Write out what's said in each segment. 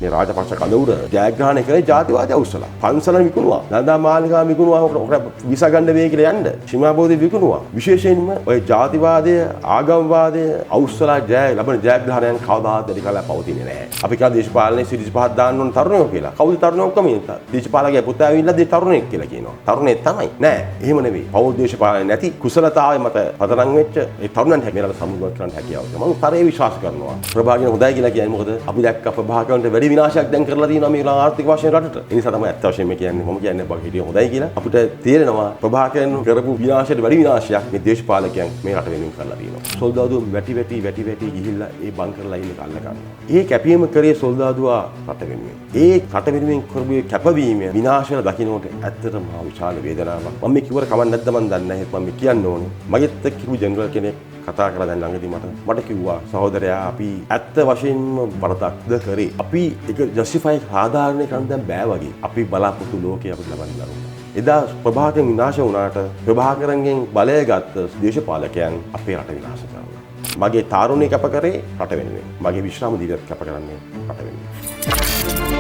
මේ රාජපක්ෂ කඳවුර ජයග්‍රහණය කරේ ජාතිවාදී අවුස්සලා. පන්සල විකුණුවා. නන්දා මාලිගාව විකුණුවා. විසා ගන්න වෙයි කියලා යන්න. ශිමාබෝධි විකුණුවා. විශේෂයෙන්ම ඔය ජාතිවාදය, ආගම්වාදය අවුස්සලා ලබන ජයග්‍රහණයන් කවදාවත් දෙලි කලා පවතින්නේ නැහැ. අපි කියන දේශපාලනයේ 35ක් දාන්න ඕන තරුණයෝ කියලා. කවුද තරුණයෝ ඔක්කොම ඉන්නේ? දේශපාලකගේ පුතා ඇවිල්ලා තරුණයෙක් කියලා කියනවා. තරුණයෙක් තමයි. නෑ, එහෙම නෙවෙයි. පෞද්ගලික දේශපාලනය නැති කුසලතාවය මත පදනම් වෙච්ච ඒ තරුණයන් හැමෝටම සමුගත කරන්න හැකියාව තියෙනවා. මම තරයේ විශ්වාස කරනවා. ප්‍රභාකරන් හොඳයි කියලා කියන්නේ මොකද? අපි දැක්ක ප්‍රභාකරන්ට වැඩි විනාශයක් දැන් කරලා තියෙනවා මේ ආර්ථික වශයෙන් රටට. ඒ නිසා තමයි අත්‍ය වශයෙන්ම කියන්නේ මම කියන්නේ බග හිටිය හොඳයි කියලා. අපිට තේරෙනවා ප්‍රභාකරන් කරපු විනාශයට වැඩි විනාශයක් මේ දේශපාලකයන් මේ රට වෙනුවෙන් කරලා තියෙනවා. සොල්දාදුව වැටි ගිහිල්ලා ඒ බංකර්ලා ඉන්න කල්ල ගන්නවා. ඒ කැපීම කරේ සොල්දාදුවා රට වෙනුවෙන්. ඒ රට වෙනුවෙන් කරපු කැපවීම විනාශය දකින්නට ඇත්තටම මහ විශාල වේදනාවක්. මම මේ කිව්වර කමක් නැද්ද මන් දන්නේ නැහැ. මම කියන්න ඕනේ. මගෙත් කිව්ව ජෙනරල් කෙනෙක් කතා කරලා දැන් ළඟදී මට කිව්වා සහෝදරයා අපි ඇත්ත වශයෙන්ම වරදක්ද කරේ. අපි ඒක ජස්ටිෆයි සාධාරණේ කරන්න දැන් බෑ වගේ. අපි බලාපොරොත්තු ලෝකේ අපිට ලබන්න දරුණා. එදා ප්‍රභාකරන් විනාශ වුණාට ප්‍රභාකරන්ගෙන් බලය ගත්ත දේශපාලකයන් අපේ රට විනාශ කරනවා. මගේ තාරුණ්‍ය කැප කරේ රට වෙනුවෙන්. මගේ විශ්‍රාම දීපත් කැප කරන්නේ රට වෙනුවෙන්.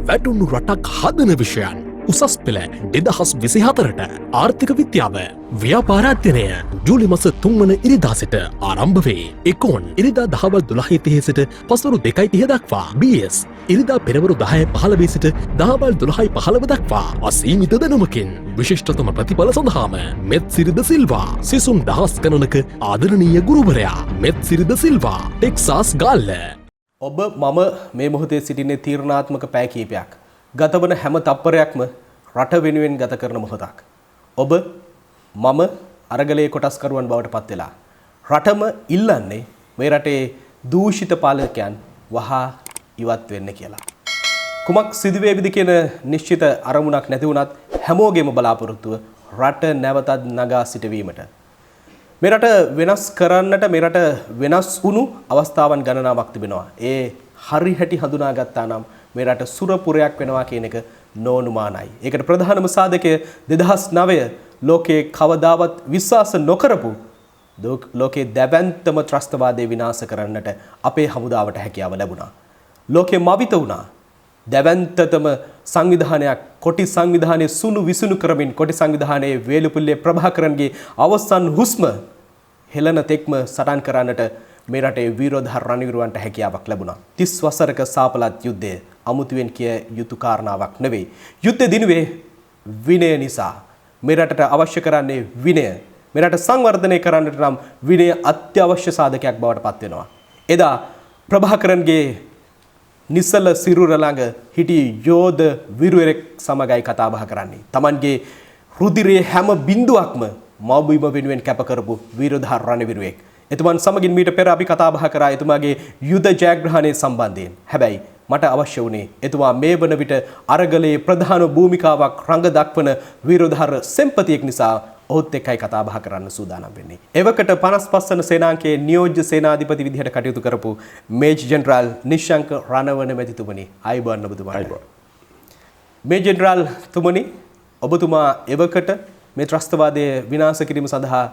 වැටුණු රටක් හදන විෂයන් උසස් පෙළ 2024ට ආර්ථික විද්‍යාව ව්‍යාපාරාධ්‍යනය ජූලි මස 3 වන ඉරිදා සිට ආරම්භ වේ. එකොන් ඉරිදා දහවල් 12:30 සිට පසුරු 2:30 දක්වා. BS ඉරිදා පෙරවරු 10:15 සිට දහවල් 12:15 දක්වා අසීමිත දැනුමකින් විශිෂ්ටතම ප්‍රතිඵල සඳහාම මෙත්සිරිද සිල්වා සිසුන් දහස් ගණනක ආදරණීය ගුරුවරයා මෙත්සිරිද සිල්වා ටෙක්සාස් ගාල්ල. ඔබ මම මේ මොහොතේ සිටින්නේ තීරණාත්මක පැය කිහිපයක්. ගතවන හැම තප්පරයක්ම රට වෙනුවෙන් ගත කරන මොහොතක්. ඔබ මම අරගලයේ කොටස්කරුවන් බවට පත් වෙලා රටම ඉල්ලන්නේ මේ රටේ දූෂිත පාලකයන් වහා ඉවත් වෙන්න කියලා. කුමක් සිදුවේවිද කියන නිශ්චිත අරමුණක් නැති වුණත් හැමෝගෙම බලාපොරොත්තුව රට නැවතත් නගා සිටවීමට. මේ රට වෙනස් කරන්නට මේ රට වෙනස් වුණු අවස්ථාවන් ගණනාවක් තිබෙනවා. ඒ හරි හැටි හඳුනාගත්තා නම් මේ රට සුරපුරයක් වෙනවා කියන එක නොඅනුමානයි. ඒකට ප්‍රධානම සාධකය 2009 ලෝකේ කවදාවත් විශ්වාස නොකරපු ලෝකේ දැවැන්තම ත්‍රස්තවාදය විනාශ කරන්නට අපේ හමුදාවට හැකියාව ලැබුණා. ලෝකේ මවිත වුණා. දැවැන්තතම සංවිධානයක් කොටි සංවිධානයේ සුළු විසුණු කරමින් කොටි සංවිධානයේ වේලුපුල්ලේ ප්‍රභාකරන්ගේ අවසන් හුස්ම හෙළන තෙක්ම සටන් කරන්නට මේ රටේ විරෝධ රණවිරුවන්ට හැකියාවක් ලැබුණා. 30 වසරක සාපලත් යුද්ධය අමුතුවෙන් කිය යුතු කාරණාවක් නෙවෙයි. යුද්ධ දිනුවේ විනය නිසා. මේ රටට අවශ්‍ය කරන්නේ විනය. මේ රට සංවර්ධනය කරන්නට නම් විනය අත්‍යවශ්‍ය සාධකයක් බවට පත් වෙනවා. එදා ප්‍රභාකරන්ගේ නිසල සිරුර ළඟ හිටි යෝධ විරුවෙක් සමගයි කතා බහ කරන්නේ. Tamanගේ රුධිරයේ හැම බිඳුවක්ම මව්බිම වෙනුවෙන් කැප කරපු විරෝධ රණවිරුවෙක්. එතුමන් සමගින් මීට පෙර අපි කතා බහ කරා එතුමාගේ යුද ජයග්‍රහණය සම්බන්ධයෙන්. හැබැයි මට අවශ්‍ය වුණේ එතුමා මේ වන විට අරගලයේ ප්‍රධාන භූමිකාවක් රඟ දක්වන විරෝධාර සෙම්පතියෙක් නිසා ඔහුත් එක්කයි කතා බහ කරන්න සූදානම් වෙන්නේ. එවකට 55 වන සේනාංකයේ නියෝජ්‍ය සේනාධිපති විදිහට කටයුතු කරපු මේජර් ජෙනරාල් නිශ්ශංක රණවන මැතිතුමනි ආයුබෝවන් ඔබතුමාට. මේජර් ජෙනරාල් තුමනි ඔබතුමා එවකට මේ ත්‍රස්තවාදයේ විනාශ කිරීම සඳහා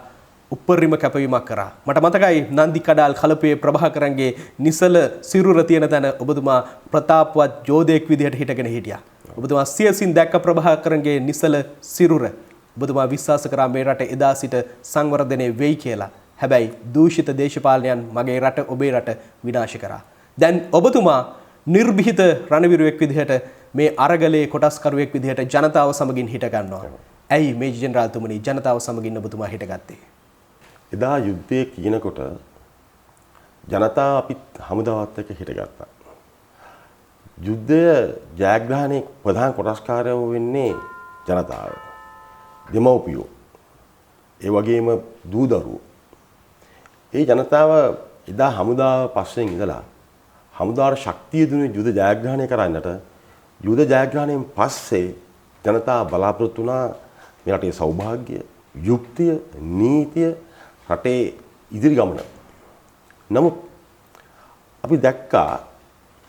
උපරිම කැපවීමක් කරා. මට මතකයි නන්දි කඩාල් කලපුවේ ප්‍රභාකරන්ගේ නිසල සිරුර තියෙන තැන ඔබතුමා ප්‍රතාපවත් යෝධයෙක් විදිහට හිටගෙන හිටියා. ඔබතුමා සියසින් දැක්ක ප්‍රභාකරන්ගේ නිසල සිරුර. ඔබතුමා විශ්වාස කරා මේ රට එදා සිට සංවර්ධනය වෙයි කියලා. හැබැයි දූෂිත දේශපාලනයන් මගේ රට ඔබේ රට විනාශ කරා. දැන් ඔබතුමා නිර්භීත රණවිරුවෙක් විදිහට මේ අරගලයේ කොටස්කරුවෙක් විදිහට ජනතාව සමගින් හිට ගන්නවා. ඇයි මේජර් ජෙනරාල් තුමනි ජනතාව සමගින් ඔබතුමා හිටගත්තේ? එදා යුද්ධයේ කියනකොට ජනතාව අපිත් හමුදාවත් එක්ක හිටගත්තා. යුද්ධය ජයග්‍රහණයේ ප්‍රධාන කොටස්කාරයෝ වෙන්නේ ජනතාව. දෙමව්පියෝ. ඒ වගේම දූ දරුවෝ. ඒ ජනතාව එදා හමුදාව පස්සෙන් ඉඳලා හමුදාවට ශක්තිය දුන්නේ යුද ජයග්‍රහණය කරන්නට. යුද ජයග්‍රහණයෙන් පස්සේ ජනතාව බලාපොරොත්තු වුණා මේ රටේ සෞභාග්‍ය, යුක්තිය, නීතිය, රටේ ඉදිරි ගමන. නමුත් අපි දැක්කා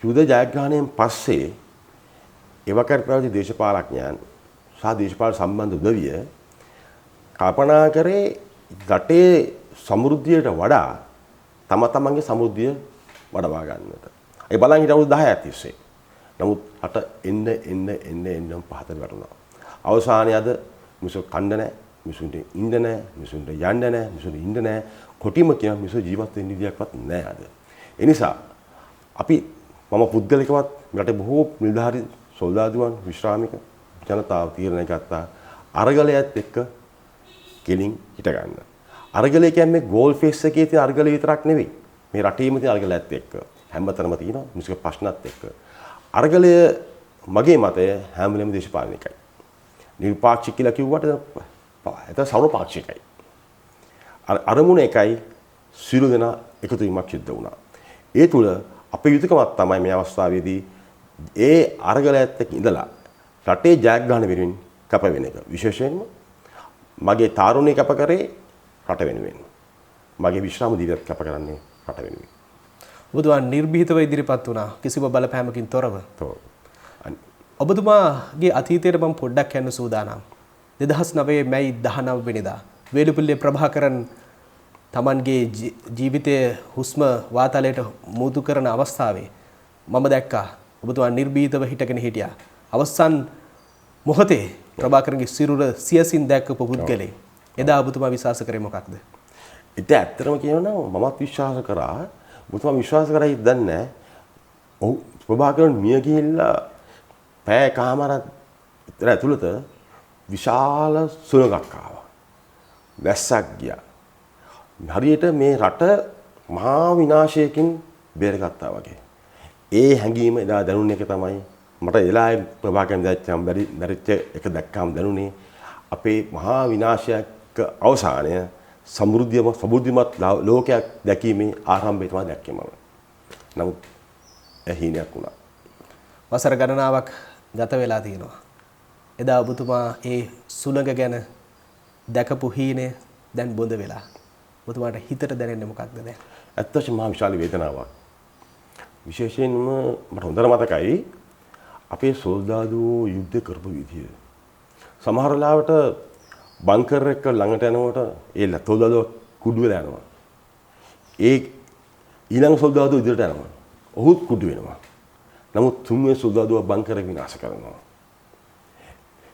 යුද ජයග්‍රහණයෙන් පස්සේ එවකට පැවති දේශපාලඥයන් සහ දේශපාලන සම්බන්ධ උදවිය කල්පනා කරේ රටේ සමෘද්ධියට වඩා තමන්ගේ සමෘද්ධිය වඩවා ගන්නට. ඒ බලන් හිට අවුරුදු 10ක් තිස්සේ. නමුත් අට එන්න පහතට වැටුණා. අවසානයේ අද මිනිස්සු කන්න නැහැ, මිනිස්සුන්ට ඉන්න නැහැ, මිනිස්සුන්ට යන්න නැහැ, මිනිස්සුන්ට ඉන්න නැහැ. කොටිම කියන මිනිස්සු ජීවත් වෙන්න විදියක්වත් නැහැ අද. ඒ නිසා අපි මම පුද්ගලිකවත් රටේ බොහෝ නිලධාරි සොල්දාදුවන් විශ්‍රාමික ජනතාව තීරණය ගත්තා අරගලයත් එක්ක කෙලින් හිට ගන්න. අරගලය කියන්නේ ගෝල් ෆේස් එකේ තියෙන අරගලය විතරක් නෙවෙයි. මේ රටේම තියෙන අරගලයත් එක්ක හැමතැනම තියෙනවා මිනිස්සුගේ ප්‍රශ්නත් එක්ක. අරගලය මගේ මතය හැම වෙලෙම දේශපාලනිකයි. නිර්පාක්ෂික කියලා කිව්වට ඒක සර්වපාක්ෂිකයි. අරමුණ එකයි සියලු දෙනා එකතු වීමක් සිද්ධ වුණා. ඒ තුල අපේ යුතුයකමක් තමයි මේ අවස්ථාවේදී ඒ අරගලයත් එක්ක ඉඳලා රටේ ජයග්‍රහණ වෙනුවෙන් කැප වෙන එක. විශේෂයෙන්ම මගේ තාරුණ්‍ය කැප කරේ රට වෙනුවෙන්. මගේ විශ්‍රාම දිවියත් කැප කරන්නේ රට වෙනුවෙන්. ඔබතුමා නිර්භීතව ඉදිරිපත් වුණා කිසිම බලපෑමකින් තොරව. ඔබතුමාගේ අතීතයට මම පොඩ්ඩක් යන්න සූදානම්. 2009 මැයි 19 වෙනිදා වේලුපිල්ලේ ප්‍රභාකරන් තමන්ගේ ජීවිතයේ හුස්ම වාතලයට මුතු කරන අවස්ථාවේ මම දැක්කා ඔබතුමා නිර්භීතව හිටගෙන හිටියා. අවසන් මොහොතේ ප්‍රභාකරන්ගේ සිරුර සියසින් දැක්කපු පුද්ගලෙක්. එදා ඔබතුමා විශ්වාස කරේ මොකක්ද? ඉතින් ඇත්තටම කියනවා මමත් විශ්වාස කරා. ඔබතුමා විශ්වාස කරයි දන්නේ නැහැ. ඔව් ප්‍රභාකරන් මිය ගිහිල්ලා පැය කමාරක් විතර ඇතුළත විශාල සුළඟක් ආවා. වැස්සක් ගියා. හරියට මේ රට මහා විනාශයකින් බේරගත්තා වගේ. ඒ හැඟීම එදා දැනුන එක තමයි මට එලායි ප්‍රභාකරන් දැච්චම් බැරිච්ච එක දැක්කම දැනුනේ අපේ මහා විනාශයක අවසානය සමෘද්ධිමත් ලෝකයක් දැකීමේ ආරම්භය තමයි දැක්කේ මම. නමුත් හීනයක් වුණා. වසර ගණනාවක් ගත වෙලා තියෙනවා. එදා ඔබතුමා ඒ සුළඟ ගැන දැකපු හීනය දැන් බොඳ වෙලා. ඔබතුමාට හිතට දැනෙන්නේ මොකක්ද දැන්? ඇත්ත වශයෙන්ම මහා විශාල වේදනාවක්. විශේෂයෙන්ම මට හොඳට මතකයි අපේ සොල්දාදුවෝ යුද්ධ කරපු විදිය. සමහර වෙලාවට බංකර් එක ළඟට යනකොට ඒ සොල්දාදුවෝ කුඩු වෙලා යනවා. ඒ ඊළඟ සොල්දාදුවෝ ඉදිරියට යනවා. ඔහුත් කුඩු වෙනවා. නමුත් තුන්වෙනි සොල්දාදුවා බංකර විනාශ කරනවා.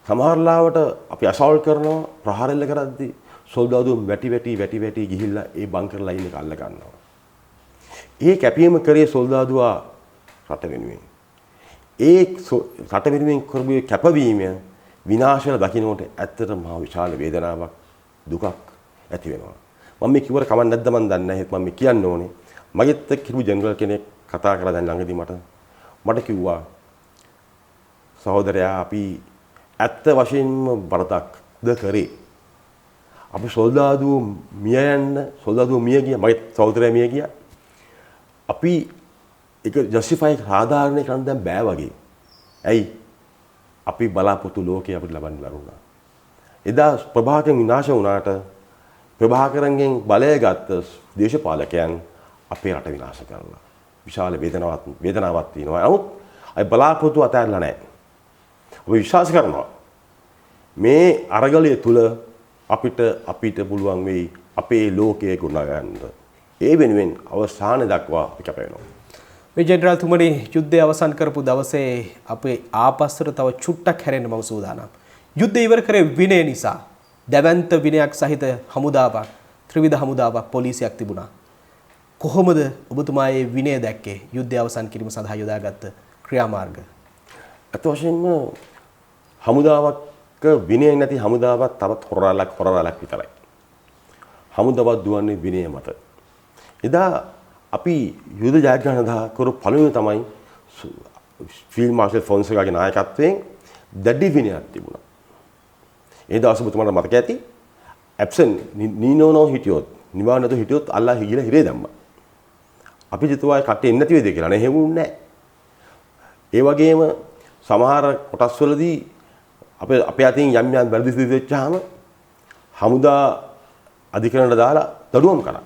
සමහර වෙලාවට අපි අසාල්ට් කරනවා ප්‍රහාර එල්ල කරද්දී සොල්දාදුවෝ වැටි ගිහිල්ලා ඒ බංකර් ලයින් එක අල්ල ගන්නවා. ඒ කැපීම කරේ සොල්දාදුවා රට වෙනුවෙන්. ඒ රට වෙනුවෙන් කරපු කැපවීම විනාශය දකින්නට ඇත්තටම මහා විශාල වේදනාවක් දුකක් ඇති වෙනවා. මම මේ කිව්වට කමක් නැද්ද මන් දන්නේ නැහැ. මම මේ කියන්න ඕනේ. මගෙත් එක්ක හිටපු ජෙනරල් කෙනෙක් කතා කරලා දැන් ළඟදී මට කිව්වා සහෝදරයා අපි ඇත්ත වශයෙන්ම වරදක්ද කරේ. අපි සොල්දාදුවෝ මිය ගියා. මගේ සහෝදරයා මිය ගියා. අපි ඒක ජස්ටිෆයි සාධාරණේ කරන්න දැන් බෑ වගේ. ඇයි? අපි බලාපොරොත්තු ලෝකේ අපිට ලබන්න ලැබුණා. එදා ප්‍රභාකරන් විනාශ වුණාට ප්‍රභාකරන්ගෙන් බලය ගත්ත දේශපාලකයන් අපේ රට විනාශ කරලා. විශාල වේදනාවක් තියෙනවා. නමුත් අය බලාපොරොත්තු අතහැරලා නැහැ. අපි විශ්වාස කරනවා මේ අරගලය තුල අපිට පුළුවන් වෙයි අපේ ලෝකයේ ගුණගන්න. ඒ වෙනුවෙන් අවසාන දක්වා අපි කැප වෙනවා. මේ ජෙනරල් තුමනි යුද්ධය අවසන් කරපු දවසේ අපේ ආපස්සට තව චුට්ටක් හැරෙන්න මම සූදානම්. යුද්ධය ඉවර කරේ විනය නිසා. දැවැන්ත විනයක් සහිත හමුදාවක්, ත්‍රිවිධ හමුදාවක්, පොලිසියක් තිබුණා. කොහොමද ඔබතුමා මේ විනය දැක්කේ? යුද්ධය අවසන් කිරීම සඳහා යොදාගත්ත ක්‍රියාමාර්ග. අත වශයෙන්ම හමුදාවක් විනය නැති හමුදාවක් තවත් හොරරලක් විතරයි. හමුදාවක් දුවන්නේ විනය මත. එදා අපි යුද ජයග්‍රහණ දා කරු පළවෙනි තමයි ෆීල්ඩ් මාර්ෂල් ෆොන්සේකාගේ නායකත්වයෙන් දැඩි විනයක් තිබුණා. ඒ දවස් ඔබතුමාට මතක ඇති ඇබ්සන් නීනෝනෝ හිටියොත් නිවාන නැතුව හිටියොත් අල්ලා ගිහලා හිරේ දැම්මා. අපි හිතුවා කට්ටිය එන්නේ නැති වේද කියලා. නේ හෙවුන්නේ නැහැ. ඒ වගේම සමහර කොටස්වලදී අපේ අතින් යම් වැරදි සිදු වෙච්චාම හමුදා අධිකරණයට දාලා දඩුවම් කරා.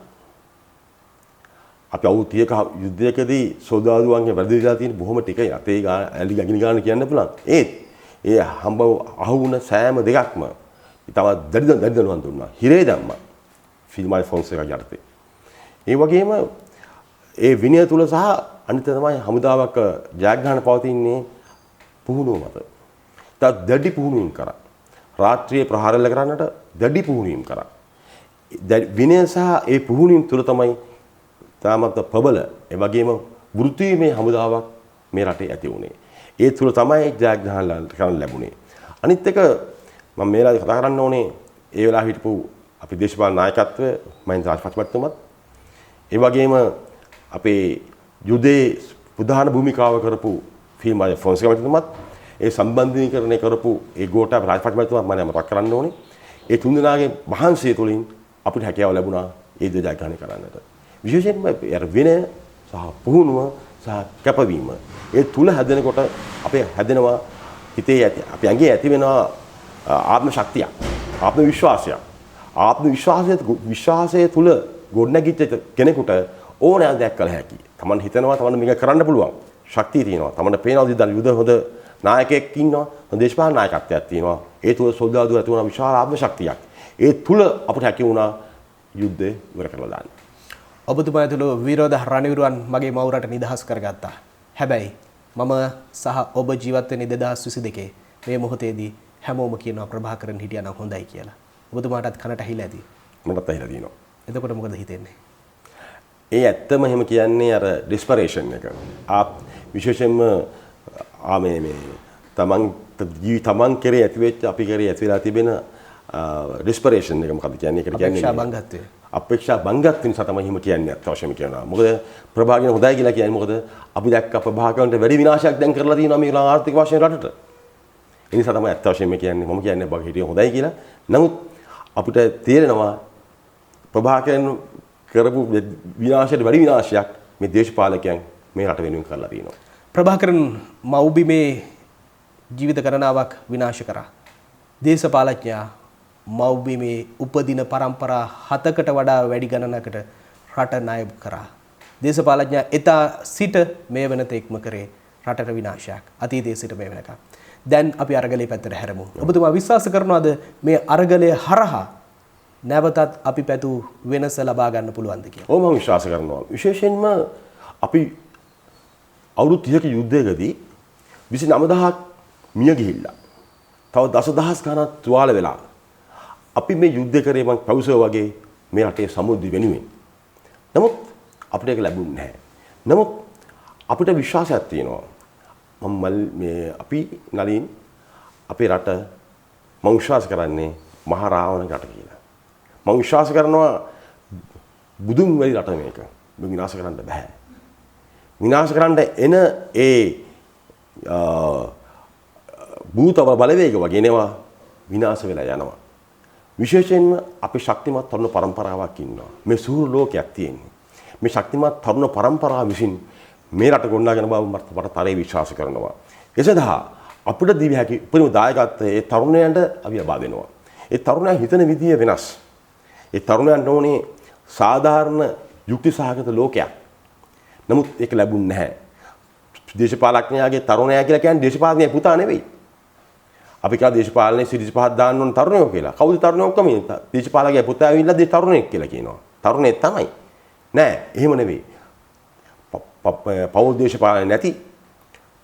අපි අවුරුදු 30ක යුද්ධයකදී සොල්දාදුවන්ගේ වැරදි වෙලා තියෙන බොහොම ටිකයි. අතේ ඇලි ගගිනි ගන්න කියන්න පුළුවන්. ඒ හම්බ අහුවුණ සෑම දෙයක්ම තවත් දැඩි දඩුවම් දුන්නා. හිරේ දැම්මා. ෆිල්මයි ෆොන්ස් එක යටතේ. ඒ වගේම ඒ විනය තුල සහ අනිත් තමයි හමුදාවක් ජයග්‍රහණ පවතින්නේ පුහුණුව මත. තත් දැඩි පුහුණුවීම් කරා. රාත්‍රියේ ප්‍රහාරල කරන්නට දැඩි පුහුණුවීම් කරා. විනය සහ ඒ පුහුණුවීම් තුල තමයි තාමත් ප්‍රබල ඒ වගේම වෘත්තීමේ හමුදාවක් මේ රටේ ඇති වුණේ. ඒ තුල තමයි ජයග්‍රහණ කරන්න ලැබුණේ. අනිත් එක මම මේ වෙලාවේ කතා කරන්න ඕනේ ඒ වෙලාව හිටපු අපි දේශපාලන නායකත්වය මහින්ද රාජපක්ෂතුමත් ඒ වගේම අපේ යුදේ ප්‍රධාන භූමිකාව කරපු ෆිල්ම් අය ෆොන්සේකා මැතිතුමත් ඒ සම්බන්ධීකරණය කරපු ඒ ගෝඨාභය රාජපක්ෂ මැතිතුමත් මම මතක් කරන්න ඕනේ. ඒ තුන්දෙනාගේ මහන්සිය තුළින් අපිට හැකියාව ලැබුණා ඒ දේ ජයග්‍රහණය කරන්නට. විශේෂයෙන්ම විනය සහ පුහුණුව සහ කැපවීම ඒ තුල හැදෙනකොට අපේ හැදෙනවා හිතේ ඇති අපි ඇඟේ ඇති වෙනවා ආත්ම ශක්තියක් ආත්ම විශ්වාසයක් විශ්වාසය තුල ගොඩනැගිච්ච කෙනෙකුට ඕනෑම දෙයක් කළ හැකියි. තමන් හිතනවා තමන් මේක කරන්න පුළුවන්. ශක්තිය තියෙනවා. තමන්ට පේනවා යුද හොඳ නායකයෙක් ඉන්නවා. හොඳ දේශපාලන නායකත්වයක් තියෙනවා. ඒ තුල සොල්දාදු ඇති වුණා විශාල ආත්ම ශක්තියක්. ඒ තුල අපිට හැකි වුණා යුද්ධය ඉවර කරලා දාන්න. ඔබතුමා තුළ විරෝධ රණවිරුවන් මගේ මවුරට නිදහස් කරගත්තා. හැබැයි මම සහ ඔබ ජීවත් වෙන්නේ 2022 මේ මොහොතේදී හැමෝම කියනවා ප්‍රභාකරන් හිටියා නම් හොඳයි කියලා. ඔබතුමාටත් කනට ඇහිලා ඇති. මටත් ඇහිලා තියෙනවා. එතකොට මොකද හිතෙන්නේ? ඒ ඇත්තම එහෙම කියන්නේ අර ඩිස්පරේෂන් එක. විශේෂයෙන්ම මේ තමන් කෙරේ ඇති වෙච්ච අපි කෙරේ ඇති වෙලා තිබෙන ඩිස්පරේෂන් එක මොකක්ද කියන්නේ? ඒකට කියන්නේ අපේක්ෂා බංගත්වය. අපේක්ෂා බංගත්වය නිසා තමයි එහෙම කියන්නේ අත් වශයෙන්ම කියනවා. මොකද ප්‍රභාකරන් හොඳයි කියලා කියන්නේ මොකද අපි දැක්ක ප්‍රභාකරන්ට වැඩි විනාශයක් දැන් කරලා තියෙනවා මේ ආර්ථික වශයෙන් රටට. ඒ නිසා තමයි අත් වශයෙන්ම කියන්නේ මම කියන්නේ බග හිටිය හොඳයි කියලා. නමුත් අපිට තේරෙනවා ප්‍රභාකරන් කරපු විනාශයට වැඩි විනාශයක් මේ දේශපාලකයන් මේ රට වෙනුවෙන් කරලා තියෙනවා. ප්‍රභාකරන් මව්බිමේ ජීවිත ගණනාවක් විනාශ කරා. දේශපාලඥයා මව්බිමේ උපදින પરම්පරා 7කට වඩා වැඩි ගණනකට රට ණය කරා. දේශපාලඥයා එදා සිට මේ වෙනතෙක්ම කරේ රටට විනාශයක්. අතීතයේ සිට මේ වෙනකම්. දැන් අපි අරගලේ පැත්තට හැරෙමු. ඔබතුමා විශ්වාස කරනවාද මේ අරගලය හරහා නැවතත් අපි පැතු වෙනස ලබා ගන්න පුළුවන්ද කියලා? ඔව් මම විශ්වාස කරනවා. විශේෂයෙන්ම අපි අවුරුදු 30ක යුද්ධයකදී 29000ක් මිය ගිහිල්ලා. තව දසදහස් ගණන් තුවාල වෙලා. අපි මේ යුද්ධ කරේ මම පෞසෝ වගේ මේ රටේ සමුද්‍රය වෙනුවෙන්. නමුත් අපිට ඒක ලැබුණේ නැහැ. නමුත් අපිට විශ්වාසයක් තියෙනවා. අපි නලින් අපේ රට මම විශ්වාස කරන්නේ මහා රාවණ රට කියලා. මම විශ්වාස කරනවා බුදුන් වැලි රට මේක. මේක විනාශ කරන්න බෑ. විනාශ කරන්න එන ඒ භූත බලවේග වගේ ඒවා විනාශ වෙලා යනවා. විශේෂයෙන්ම අපි ශක්තිමත් තරුණ පරම්පරාවක් ඉන්නවා. මේ සූර ලෝකයක් තියෙන්නේ. මේ ශක්තිමත් තරුණ පරම්පරාව විසින් මේ රට ගොඩනගන බව මට තරේ විශ්වාස කරනවා. එසේදා අපිට දී හැකි උපරිම දායකත්වයේ ඒ තරුණයන්ට අපි ලබා දෙනවා. ඒ තරුණයා හිතන විදිය වෙනස්. ඒ තරුණයන්ට ඕනේ සාධාරණ යුක්ති සහගත ලෝකයක්. නමුත් ඒක ලැබුණ නැහැ. දේශපාලඥයාගේ තරුණයා කියලා කියන්නේ දේශපාලනයේ පුතා නෙවෙයි. අපි කා දේශපාලනයේ සිරිස් පහක් දාන්න ඕන තරුණයෝ කියලා. කවුද තරුණයෝ ඔක්කොම දේශපාලකගේ පුතා ඇවිල්ලා තරුණයෙක් කියලා කියනවා. තරුණයෙක් තමයි. නෑ, එහෙම නෙවෙයි. පෞල් දේශපාලනය නැති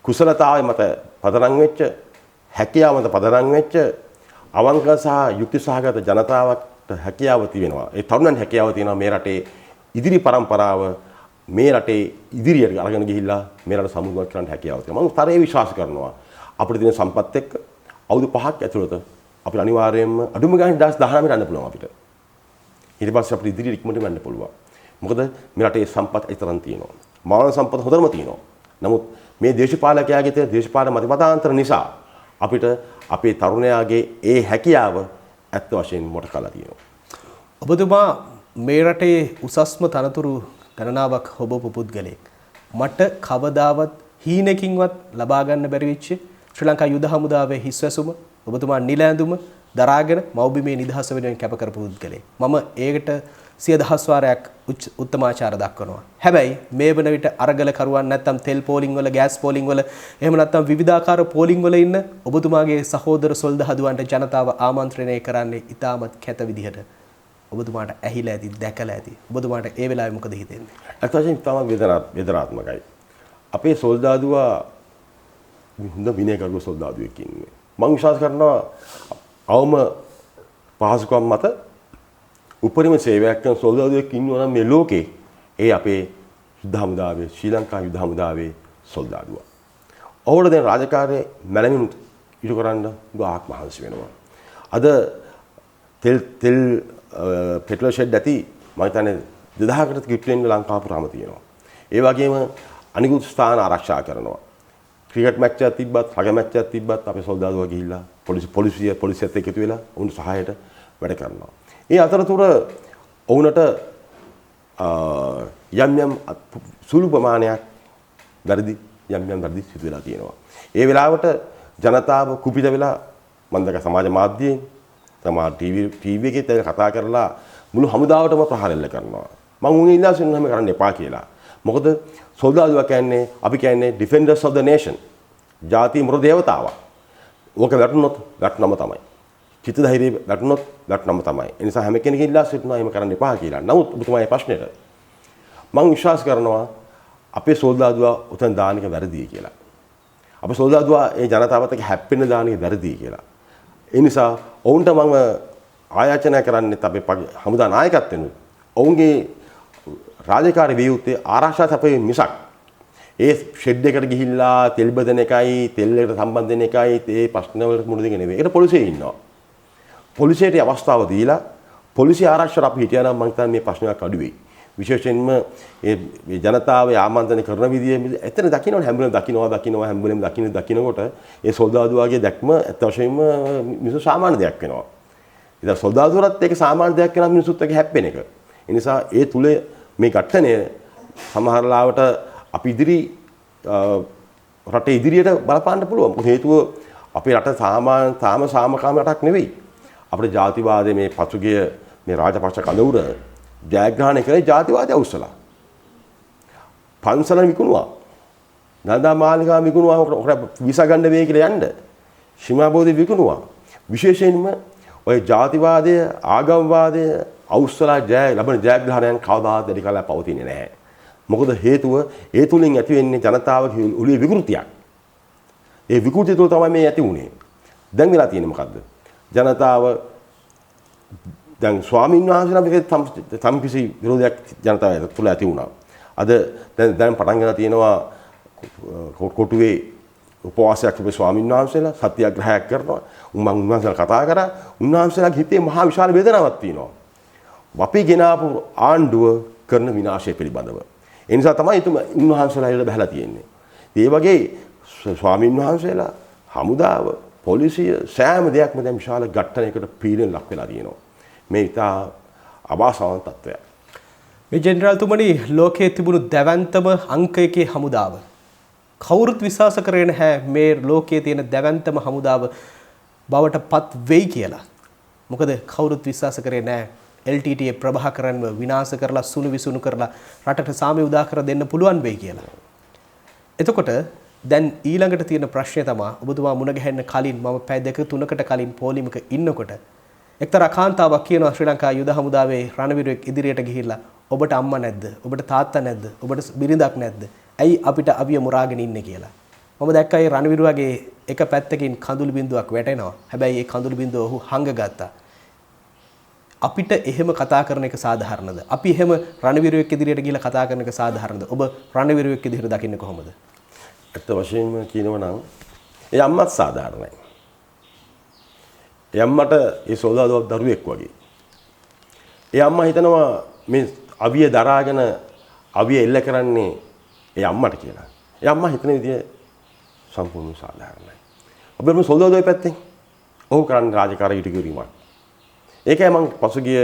කුසලතාවය මත පදනම් වෙච්ච හැකියාව මත පදනම් වෙච්ච අවංක සහ යුක්ති සහගත ජනතාවට හැකියාව තියෙනවා. ඒ තරුණයන් හැකියාව තියෙනවා මේ රටේ ඉදිරි පරම්පරාව මේ රටේ ඉදිරියට අරගෙන ගිහිල්ලා මේ රට සමුගත කරන්න හැකියාව තියෙනවා. මම තරයේ විශ්වාස කරනවා අපිට තියෙන සම්පත් එක්ක අවුරුදු 5ක් ඇතුළත අපිට අනිවාර්යයෙන්ම අඩුම ගානේ 2019 යන්න පුළුවන් අපිට. ඊට පස්සේ අපිට ඉදිරියට ඉක්මනට යන්න පුළුවන්. මොකද මේ රටේ සම්පත් ඊතරම් තියෙනවා. මානව සම්පත් හොඳටම තියෙනවා. නමුත් මේ දේශපාලකයාගේ තියෙන දේශපාලන මතමතාන්තර නිසා අපිට අපේ තරුණයාගේ ඒ හැකියාව ඇත්ත වශයෙන්ම මොට කළා තියෙනවා. ඔබතුමා මේ රටේ උසස්ම තනතුරු ගණනාවක් හොබපු පුද්ගලයෙක්. මට කවදාවත් හීනකින්වත් ලබා ගන්න බැරි වෙච්ච ශ්‍රී ලංකා යුද හමුදාවේ හිස්වැසුම ඔබතුමා නිල ඇඳුම දරාගෙන මව්බිමේ නිදහස වෙනුවෙන් කැප කරපු පුද්ගලයෙක්. මම ඒකට 100,000 වාරයක් උත්තමාචාර දක්වනවා. හැබැයි මේ වන විට අරගල කරුවන් නැත්තම් තෙල් පෝලිං වල ගෑස් පෝලිං වල එහෙම නැත්තම් විවිධාකාර පෝලිං වල ඉන්න ඔබතුමාගේ සහෝදර සොල්දාදුවන්ට ජනතාව ආමන්ත්‍රණය කරන්නේ ඉතාමත් කැත විදිහට. ඔබතුමාට ඇහිලා ඇති දැකලා ඇති. ඔබතුමාට ඒ වෙලාවේ මොකද හිතෙන්නේ? ඇත්ත වශයෙන්ම තමයි වේදනාත්මකයි. අපේ සොල්දාදුවා හොඳ විනයකරු සොල්දාදුවෙක් ඉන්නේ. මම විශ්වාස කරනවා අවම පහසුකම් මත උපරිම සේවයක් කරන සොල්දාදුවෙක් ඉන්නවා නම් මේ ලෝකේ ඒ අපේ යුද්ධ හමුදාවේ ශ්‍රී ලංකා යුද්ධ හමුදාවේ සොල්දාදුවා. ඔහුට දැන් රාජකාරියේ මැලමින් ඉටු කරන්න ගාක් මහන්සි වෙනවා. අද තෙල් පෙට්‍රල් ෂෙඩ් ඇති මම හිතන්නේ 2000කට කිට්ටුවෙන් ලංකාව පුරාම තියෙනවා. ඒ වගේම අනිකුත් ස්ථාන ආරක්ෂා කරනවා. ක්‍රිකට් මැච් එකක් තිබ්බත්, රග මැච් එකක් තිබ්බත් අපේ සොල්දාදුවා ගිහිල්ලා පොලිසියත් එක්ක එකතු වෙලා උන් සහායට වැඩ කරනවා. ඒ අතරතුර ඔවුන්ට යම් සුළු ප්‍රමාණයක් වැරදි සිදු වෙලා තියෙනවා. ඒ වෙලාවට ජනතාව කුපිත වෙලා මන්දක සමාජ මාධ්‍යයෙන් තමා ටීවී එකේ කතා කරලා මුළු හමුදාවටම ප්‍රහාර එල්ල කරනවා. මම උන්ගේ ඉල්ලා සිටිනවා කරන්න එපා කියලා. මොකද සොල්දාදුවා කියන්නේ අපි කියන්නේ defenders of the nation. ජාති මෘත දේවතාවා. ඕක වැටුනොත් වැටුනම තමයි. චිත්ත ධෛර්යය වැටුනොත් වැටුනම තමයි. ඒ නිසා හැම කෙනෙක්ම ඉල්ලා සිටිනවා එහෙම කරන්න එපා කියලා. නමුත් ඔබතුමාගේ ප්‍රශ්නෙට මම විශ්වාස කරනවා අපේ සොල්දාදුවා උතන් දාන එක වැරදියි කියලා. අපේ සොල්දාදුවා ඒ ජනතාවත් එක්ක හැප්පෙන්න දාන එක වැරදියි කියලා. ඒ නිසා ඔවුන්ට මම ආයාචනා කරන්නේත් අපේ හමුදා නායකත්වෙනුත් ඔවුන්ගේ රාජකාරී විය යුත්තේ ආරක්ෂා සැපයීම මිසක් ඒ ෂෙඩ් එකට ගිහිල්ලා තෙල් බදන එකයි තෙල් එකට සම්බන්ධ වෙන එකයි ඒ ප්‍රශ්න වලට මුහුණ දෙන්නේ නෙවෙයි. ඒකට පොලිසිය ඉන්නවා. පොලිසියට අවස්ථාව දීලා පොලිසිය ආරක්ෂාවට අපි හිටියා නම් මම හිතන්නේ මේ ප්‍රශ්නයක් අඩු වෙයි. විශේෂයෙන්ම මේ ජනතාව ආමන්ත්‍රණය කරන විදිය එතන දකින්නවනේ හැම වෙලේම දකින්නකොට ඒ සොල්දාදුවාගේ දැක්ම ඇත්ත වශයෙන්ම මිනිස්සු සාමාන්‍ය දෙයක් වෙනවා. ඉතින් සොල්දාදුවරත් ඒක සාමාන්‍ය දෙයක් වෙනවා මිනිස්සුත් එක්ක හැප්පෙන එක. ඒ නිසා ඒ තුල මේ ඝට්ටනය සමහර ලාවට අපි රටේ ඉදිරියට බලපාන්න පුළුවන්. මොකද හේතුව අපේ රට සාමකාමී රටක් නෙවෙයි. අපේ ජාතිවාදයේ මේ පසුගිය මේ රාජපක්ෂ කඳවුර ජයග්‍රහණය කරේ ජාතිවාදය අවුස්සලා. පන්සල විකුණුවා. නන්දා මාලිගාව විකුණුවා. ඔකට වීසා ගන්න වෙයි කියලා යන්න. ශිමා බෝධි විකුණුවා. විශේෂයෙන්ම ඔය ජාතිවාදය, ආගම්වාදය අවුස්සලා ලබන ජයග්‍රහණයන් කවදාවත් වැඩි කාලයක් පවතින්නේ නැහැ. මොකද හේතුව ඒ තුලින් ඇති වෙන්නේ ජනතාවගේ ඔළුවේ විකෘතියක්. ඒ විකෘතිය තුළ තමයි මේ ඇති වුනේ. දැන් වෙලා තියෙන්නේ මොකද්ද? ජනතාව දැන් ස්වාමීන් වහන්සේලා සම්කිසි විරෝධයක් ජනතාව තුළ ඇති වුණා. අද දැන් පටන් ගන්න තියෙනවා කොටුවේ උපවාසයක් තිබේ ස්වාමීන් වහන්සේලා සත්‍යාග්‍රහයක් කරනවා. උන්වහන්සේලා කතා කරා. උන්වහන්සේලාගේ හිතේ මහා විශාල වේදනාවක් තියෙනවා. අපි ගෙනාපු ආණ්ඩුව කරන විනාශය පිළිබඳව. ඒ නිසා තමයි උන්වහන්සේලා ඉල බහලා තියෙන්නේ. ඒ වගේ ස්වාමීන් වහන්සේලා, හමුදාව, පොලිසිය සෑම දෙයක්ම දැන් විශාල ඝට්ටනයකට පීඩන ලක් වෙලා තියෙනවා. මේ ඉතා අවාසනාවන්ත තත්ත්වයක්. මේ ජෙනරාල්තුමනි ලෝකයේ තිබුණු දැවැන්තම අංක 1 හමුදාව කවුරුත් විශ්වාස කරේ නැහැ මේ ලෝකයේ තියෙන දැවැන්තම හමුදාව බවට පත් වෙයි කියලා. මොකද කවුරුත් විශ්වාස කරේ නැහැ LTTE ප්‍රභාකරන්ව විනාශ කරලා සුණු විසුණු කරලා රටට සාමය උදා කර දෙන්න පුළුවන් වෙයි කියලා. එතකොට දැන් ඊළඟට තියෙන ප්‍රශ්නය තමයි ඔබතුමා මුණ ගැහෙන්න කලින් මම පැය 2-3කට කලින් පොලිමක ඉන්නකොට එක්තරා කාන්තාවක් කියනවා ශ්‍රී ලංකා යුද හමුදාවේ රණවිරුවෙක් ඉදිරියට ගිහිල්ලා ඔබට අම්මා නැද්ද? ඔබට තාත්තා නැද්ද? ඔබට බිරිඳක් නැද්ද? ඇයි අපිට අවිය මුරාගෙන ඉන්නේ කියලා. මම දැක්කා ඒ රණවිරුවගේ එක පැත්තකින් කඳුළු බිඳුවක් වැටෙනවා. හැබැයි ඒ කඳුළු බිඳුව ඔහු හංගගත්තා. අපිට එහෙම කතා කරන එක සාධාරණද? අපි එහෙම රණවිරුවෙක් ඉදිරියට ගිහිල්ලා කතා කරන එක සාධාරණද? ඔබ රණවිරුවෙක් ඉදිරියට දකින්නේ කොහොමද? ඇත්ත වශයෙන්ම කියනවා නම් ඒ අම්මත් සාධාරණයි. ඒ අම්මට ඒ සොල්දාදුවක් දරුවෙක් වගේ. ඒ අම්මා හිතනවා මේ අවිය දරාගෙන අවිය එල්ල කරන්නේ ඒ අම්මට කියලා. ඒ අම්මා හිතන විදිය සම්පූර්ණ සාධාරණයි. අපේ මේ සොල්දාදුවේ පැත්තෙන් ඔහු කරන්නේ රාජකාරී ඉටු කිරීමක්. ඒකයි මම පසුගිය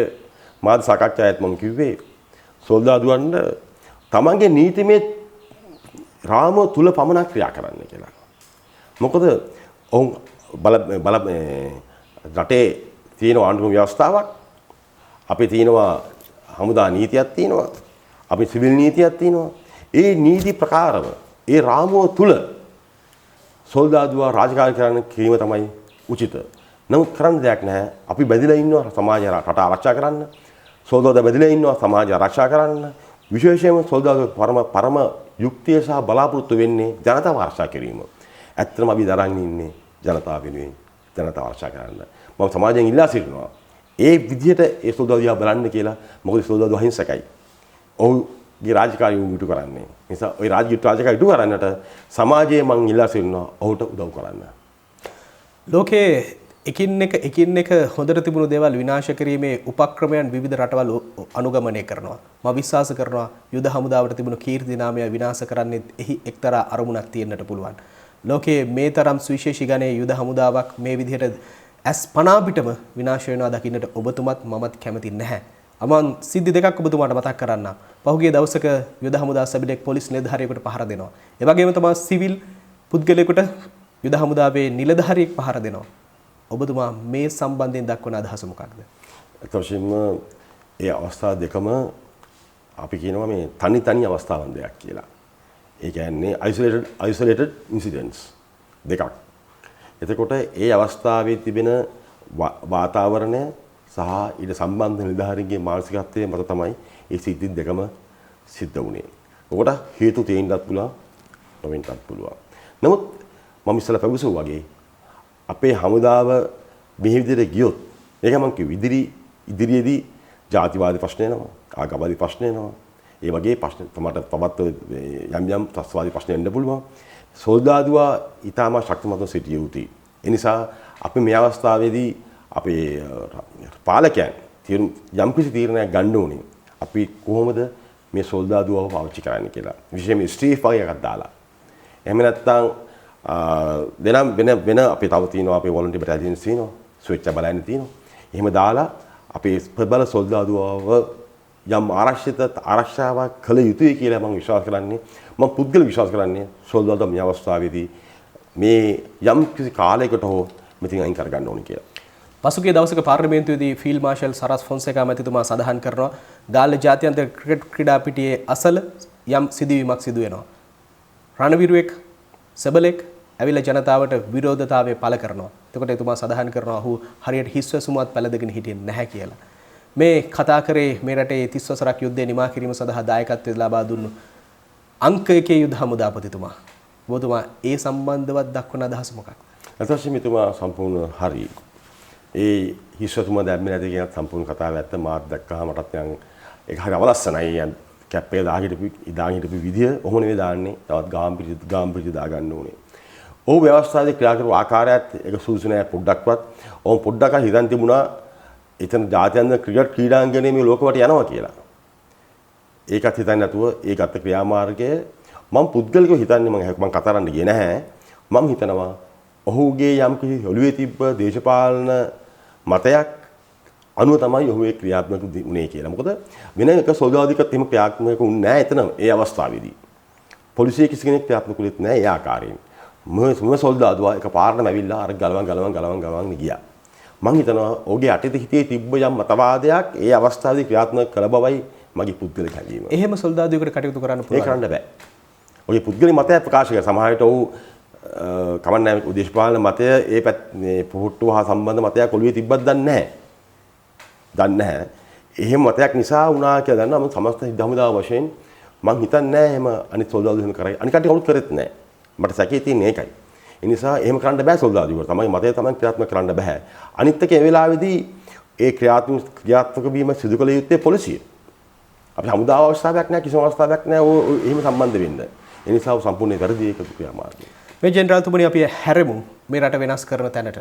මාධ්‍ය සාකච්ඡාවෙත් මම කිව්වේ සොල්දාදුවන්ට තමන්ගේ නීතිමය රාමුව තුල පමණක් ක්‍රියා කරන්න කියලා. මොකද ඔවුන් රටේ තියෙන ආණ්ඩුක්‍රම ව්‍යවස්ථාවක්, අපේ තියෙනවා හමුදා නීතියක් තියෙනවා, අපේ සිවිල් නීතියක් තියෙනවා. ඒ නීති ප්‍රකාරව ඒ රාමුව තුල සොල්දාදුවා රාජකාරී කරන්න කිරීම තමයි උචිත. නමුත් කරන්න දෙයක් නැහැ. අපි බැඳිලා ඉන්නවා සමාජය රට ආරක්ෂා කරන්න. සොල්දාදුවා බැඳලා ඉන්නවා සමාජය ආරක්ෂා කරන්න. විශේෂයෙන්ම සොල්දාදුවා පරම යුක්තිය සහ බලාපොරොත්තු වෙන්නේ ජනතාව ආරක්ෂා කිරීම. ඇත්තටම අපි දරන් ඉන්නේ ජනතාව වෙනුවෙන් ජනතාව ආරක්ෂා කරන්න. මම සමාජයෙන් ඉල්ලා සිටිනවා. ඒ විදිහට ඒ සොල්දාදුවා බලන්න කියලා. මොකද සොල්දාදුවා අහිංසකයි. ඔහුගේ රාජකාරිය ඉටු කරන්නේ. නිසා ওই රාජකාරිය ඉටු කරන්නට සමාජයේ මම ඉල්ලා සිටිනවා ඔහුට උදව් කරන්න. ලෝකයේ එකින් එක හොඳට තිබුණු දේවල් විනාශ කිරීමේ උපක්‍රමයන් විවිධ රටවල් අනුගමනය කරනවා. මම විශ්වාස කරනවා යුද හමුදාවට තිබුණු කීර්ති නාමය විනාශ කරන්නෙත් එහි එක්තරා අරමුණක් තියෙන්නට පුළුවන්. ලෝකයේ මේ තරම් සුවිශේෂී ගණයේ යුද හමුදාවක් මේ විදිහට ඇස් පනා පිටම විනාශ වෙනවා දකින්නට ඔබතුමත් මමත් කැමති නැහැ. අමන් සිද්ධි දෙකක් ඔබතුමාට මතක් කරන්න. පහුගිය දවසක යුද හමුදා සැබිලෙක් පොලිස් නිලධාරියෙකුට පහර දෙනවා. ඒ වගේම තමයි සිවිල් පුද්ගලයෙකුට යුද හමුදාවේ නිලධාරියෙක් පහර දෙනවා. ඔබතුමා මේ සම්බන්ධයෙන් දක්වන අදහස මොකක්ද? එතකොටම ඒ අවස්ථා දෙකම අපි කියනවා මේ තනි අවස්ථාවන් දෙකක් කියලා. ඒ කියන්නේ isolated incidents දෙකක්. එතකොට ඒ අවස්ථාවේ තිබෙන වාතාවරණය සහ ඊට සම්බන්ධ නිලධාරීන්ගේ මානසිකත්වයේ මත තමයි මේ සිද්ධි දෙකම සිද්ධ වුණේ. ඔකට හේතු තේින්නත් පුළුවන්, නොවෙන්නත් පුළුවන්. නමුත් මම ඉස්සෙල්ලා පැවසුවා වගේ අපේ හමුදාව මේ විදිහට ගියොත් ඒක මම කිව්ව ඉදිරියේදී ජාතිවාදී ප්‍රශ්න එනවා, ආගම්වාදී ප්‍රශ්න එනවා. ඒ වගේ ප්‍රශ්න තමයි තවත් යම් ත්‍ස්වාදී ප්‍රශ්න එන්න පුළුවන්. සොල්දාදුවා ඊටම ශක්තිමත්ව සිටිය යුතුයි. ඒ නිසා අපි මේ අවස්ථාවේදී අපේ පාලකයන් යම් කිසි තීරණයක් ගන්න ඕනේ. අපි කොහොමද මේ සොල්දාදුවව පාවිච්චි කරන්නේ කියලා. විශේෂයෙන්ම ස්ටීෆ් වගේ එකක් දාලා. එහෙම නැත්නම් වෙන අපි තව තියෙනවා අපේ වොලන්ටියර් බැටලියන්ස් තියෙනවා ස්විච්ච බලන්න තියෙනවා. එහෙම දාලා අපේ ප්‍රබල සොල්දාදුවව යම් ආරක්ෂාවක් කළ යුතුයි කියලා මම විශ්වාස කරන්නේ. මම පුද්ගලික විශ්වාස කරන්නේ සොල්දාදුවා මේ අවස්ථාවේදී මේ යම් කිසි කාලයකට හෝ මෙතින් අයින් කරගන්න ඕනේ කියලා. පසුගිය දවසක පාර්ලිමේන්තුවේදී ෆීල්ඩ් මාර්ෂල් සරස් ෆොන්සේකා මැතිතුමා සඳහන් කරනවා ගාල්ල ජාත්‍යන්තර ක්‍රිකට් ක්‍රීඩා පිටියේ අසල යම් සිදුවීමක් සිදු වෙනවා. රණවිරුවෙක් සබලෙක් ඇවිල්ලා ජනතාවට විරෝධතාවය පළ කරනවා. එතකොට එතුමා සඳහන් කරනවා ඔහු හරියට හිස්වැසුමත් පැලදගෙන හිටියේ නැහැ කියලා. මේ කතා කරේ මේ රටේ 30 වසරක් යුද්ධය නිමා කිරීම සඳහා දායකත්වය ලබා දුන්නු අංක 1 යුද හමුදාපතිතුමා. ඔබතුමා ඒ සම්බන්ධවත් දක්වන අදහස මොකක්ද? අතවශ්‍ය මෙතුමා සම්පූර්ණ හරි. ඒ හිස්වැසුම දැම්මේ නැති කියන සම්පූර්ණ කතාව ඇත්ත මාත් දැක්කා මටත් යන් ඒක හරි අවලස්සනයි. කැප් එක දාගෙන හිටපු විදිය ඔහොම නෙවෙයි දාන්නේ. තවත් ගාම්භීර්ය දාගන්න ඕනේ. ඔහු ව්‍යවස්ථාවේ ක්‍රියා කරපු ආකාරයත් ඒක සුදුසු නෑ පොඩ්ඩක්වත්. ඔහොම පොඩ්ඩක් හිතන් තිබුණා එතන ජාත්‍යන්තර ක්‍රිකට් ක්‍රීඩාංගණයේ මේ ලෝකවට යනවා කියලා. ඒකත් හිතන්නේ නැතුව ඒ ගත ක්‍රියාමාර්ගය මම පුද්ගලිකව හිතන්නේ මම කතා කරන්න ගියේ නැහැ. මම හිතනවා ඔහුගේ යම් කිසි ඔළුවේ තිබ්බ දේශපාලන මතයක් අනුව තමයි ඔහු ඒ ක්‍රියාත්මක වුණේ කියලා. මොකද වෙන එක සොල්දාදුවෙක්වත් එහෙම ක්‍රියාත්මක වුණේ නැහැ එතන ඒ අවස්ථාවේදී. පොලිසිය කිසි කෙනෙක් ක්‍රියාත්මක වුණෙත් නැහැ ඒ ආකාරයෙන්. මොන සොල්දාදුවා එකපාරටම ඇවිල්ලා අර ගලවන් ගියා. මම හිතනවා ඔහුගේ අතේ හිතේ තිබ්බ යම් මතවාදයක් ඒ අවස්ථාවේදී ක්‍රියාත්මක කළ බවයි මගේ පුද්ගලික හැඟීම. එහෙම සොල්දාදුවෙකුට කටයුතු කරන්න පුළුවන්. ඒක කරන්න බෑ. ඔහුගේ පුද්ගලික මතය ප්‍රකාශ කරන සමහරවිට ඔහු කමන්නේ දේශපාලන මතය ඒ මේ පුහුට්ටුව හා සම්බන්ධ මතයක් ඔළුවේ තිබ්බත් දන්නේ නැහැ. එහෙම මතයක් නිසා වුණා කියලා දන්නවා. මම සමස්ත හමුදාව වශයෙන් මම හිතන්නේ නැහැ එහෙම අනිත් සොල්දාදු එහෙම කරයි. අනිත් කට්ටිය කවුරුත් කරෙත් නැහැ. මට සැකේ තියෙන්නේ ඒකයි. ඒ නිසා එහෙම කරන්න බෑ සොල්දාදුවෝ. තමයි මතය තමයි ක්‍රියාත්මක කරන්න බෑ. අනිත් එක ඒ වෙලාවේදී ඒ ක්‍රියාත්මක වීම සිදු කළ යුත්තේ පොලිසිය. අපේ හමුදාව අවස්ථාවක් නැහැ කිසිම අවස්ථාවක් නැහැ එහෙම සම්බන්ධ වෙන්න. ඒ නිසා සම්පූර්ණ වැරදි ඒක ක්‍රියාමාර්ගය. මේ ජෙනරාල්තුමනි අපි හැරෙමු මේ රට වෙනස් කරන තැනට.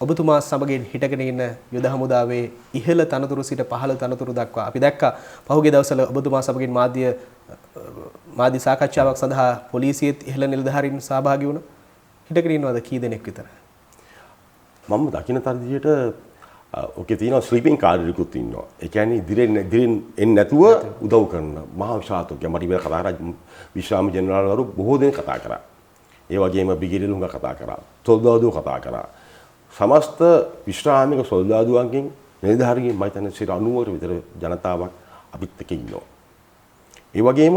ඔබතුමා සමගින් හිටගෙන ඉන්න යුද හමුදාවේ ඉහළ තනතුරු සිට පහළ තනතුරු දක්වා අපි දැක්කා පහුගිය දවස්වල ඔබතුමා සමගින් මාධ්‍ය සාකච්ඡාවක් සඳහා පොලිසියෙත් ඉහළ නිලධාරීන් සහභාගී වුණා. හිටගෙන ඉන්නවද කී දෙනෙක් විතර? මම දකින්න තරදියට ඔකේ තියෙනවා ස්ලීපින් කාර්යකුත් ඉන්නවා. ඒ කියන්නේ ඉදිරියෙන් එන්නේ නැතුව උදව් කරන මහා විශාලතුක මට ඉබේ කතා කරා විශ්‍රාම ජෙනරාල්වරු බොහෝ දෙනෙක් කතා කරා. ඒ වගේම බ්‍රිගේඩියර් හුඟක් කතා කරා. සොල්දාදුවෝ කතා කරා. සමස්ත විශ්‍රාමික සොල්දාදුවන්ගෙන් නිලධාරීන් මම හිතන්නේ 90කට විතර ජනතාවක් අපිත් එක්ක ඉන්නවා. ඒ වගේම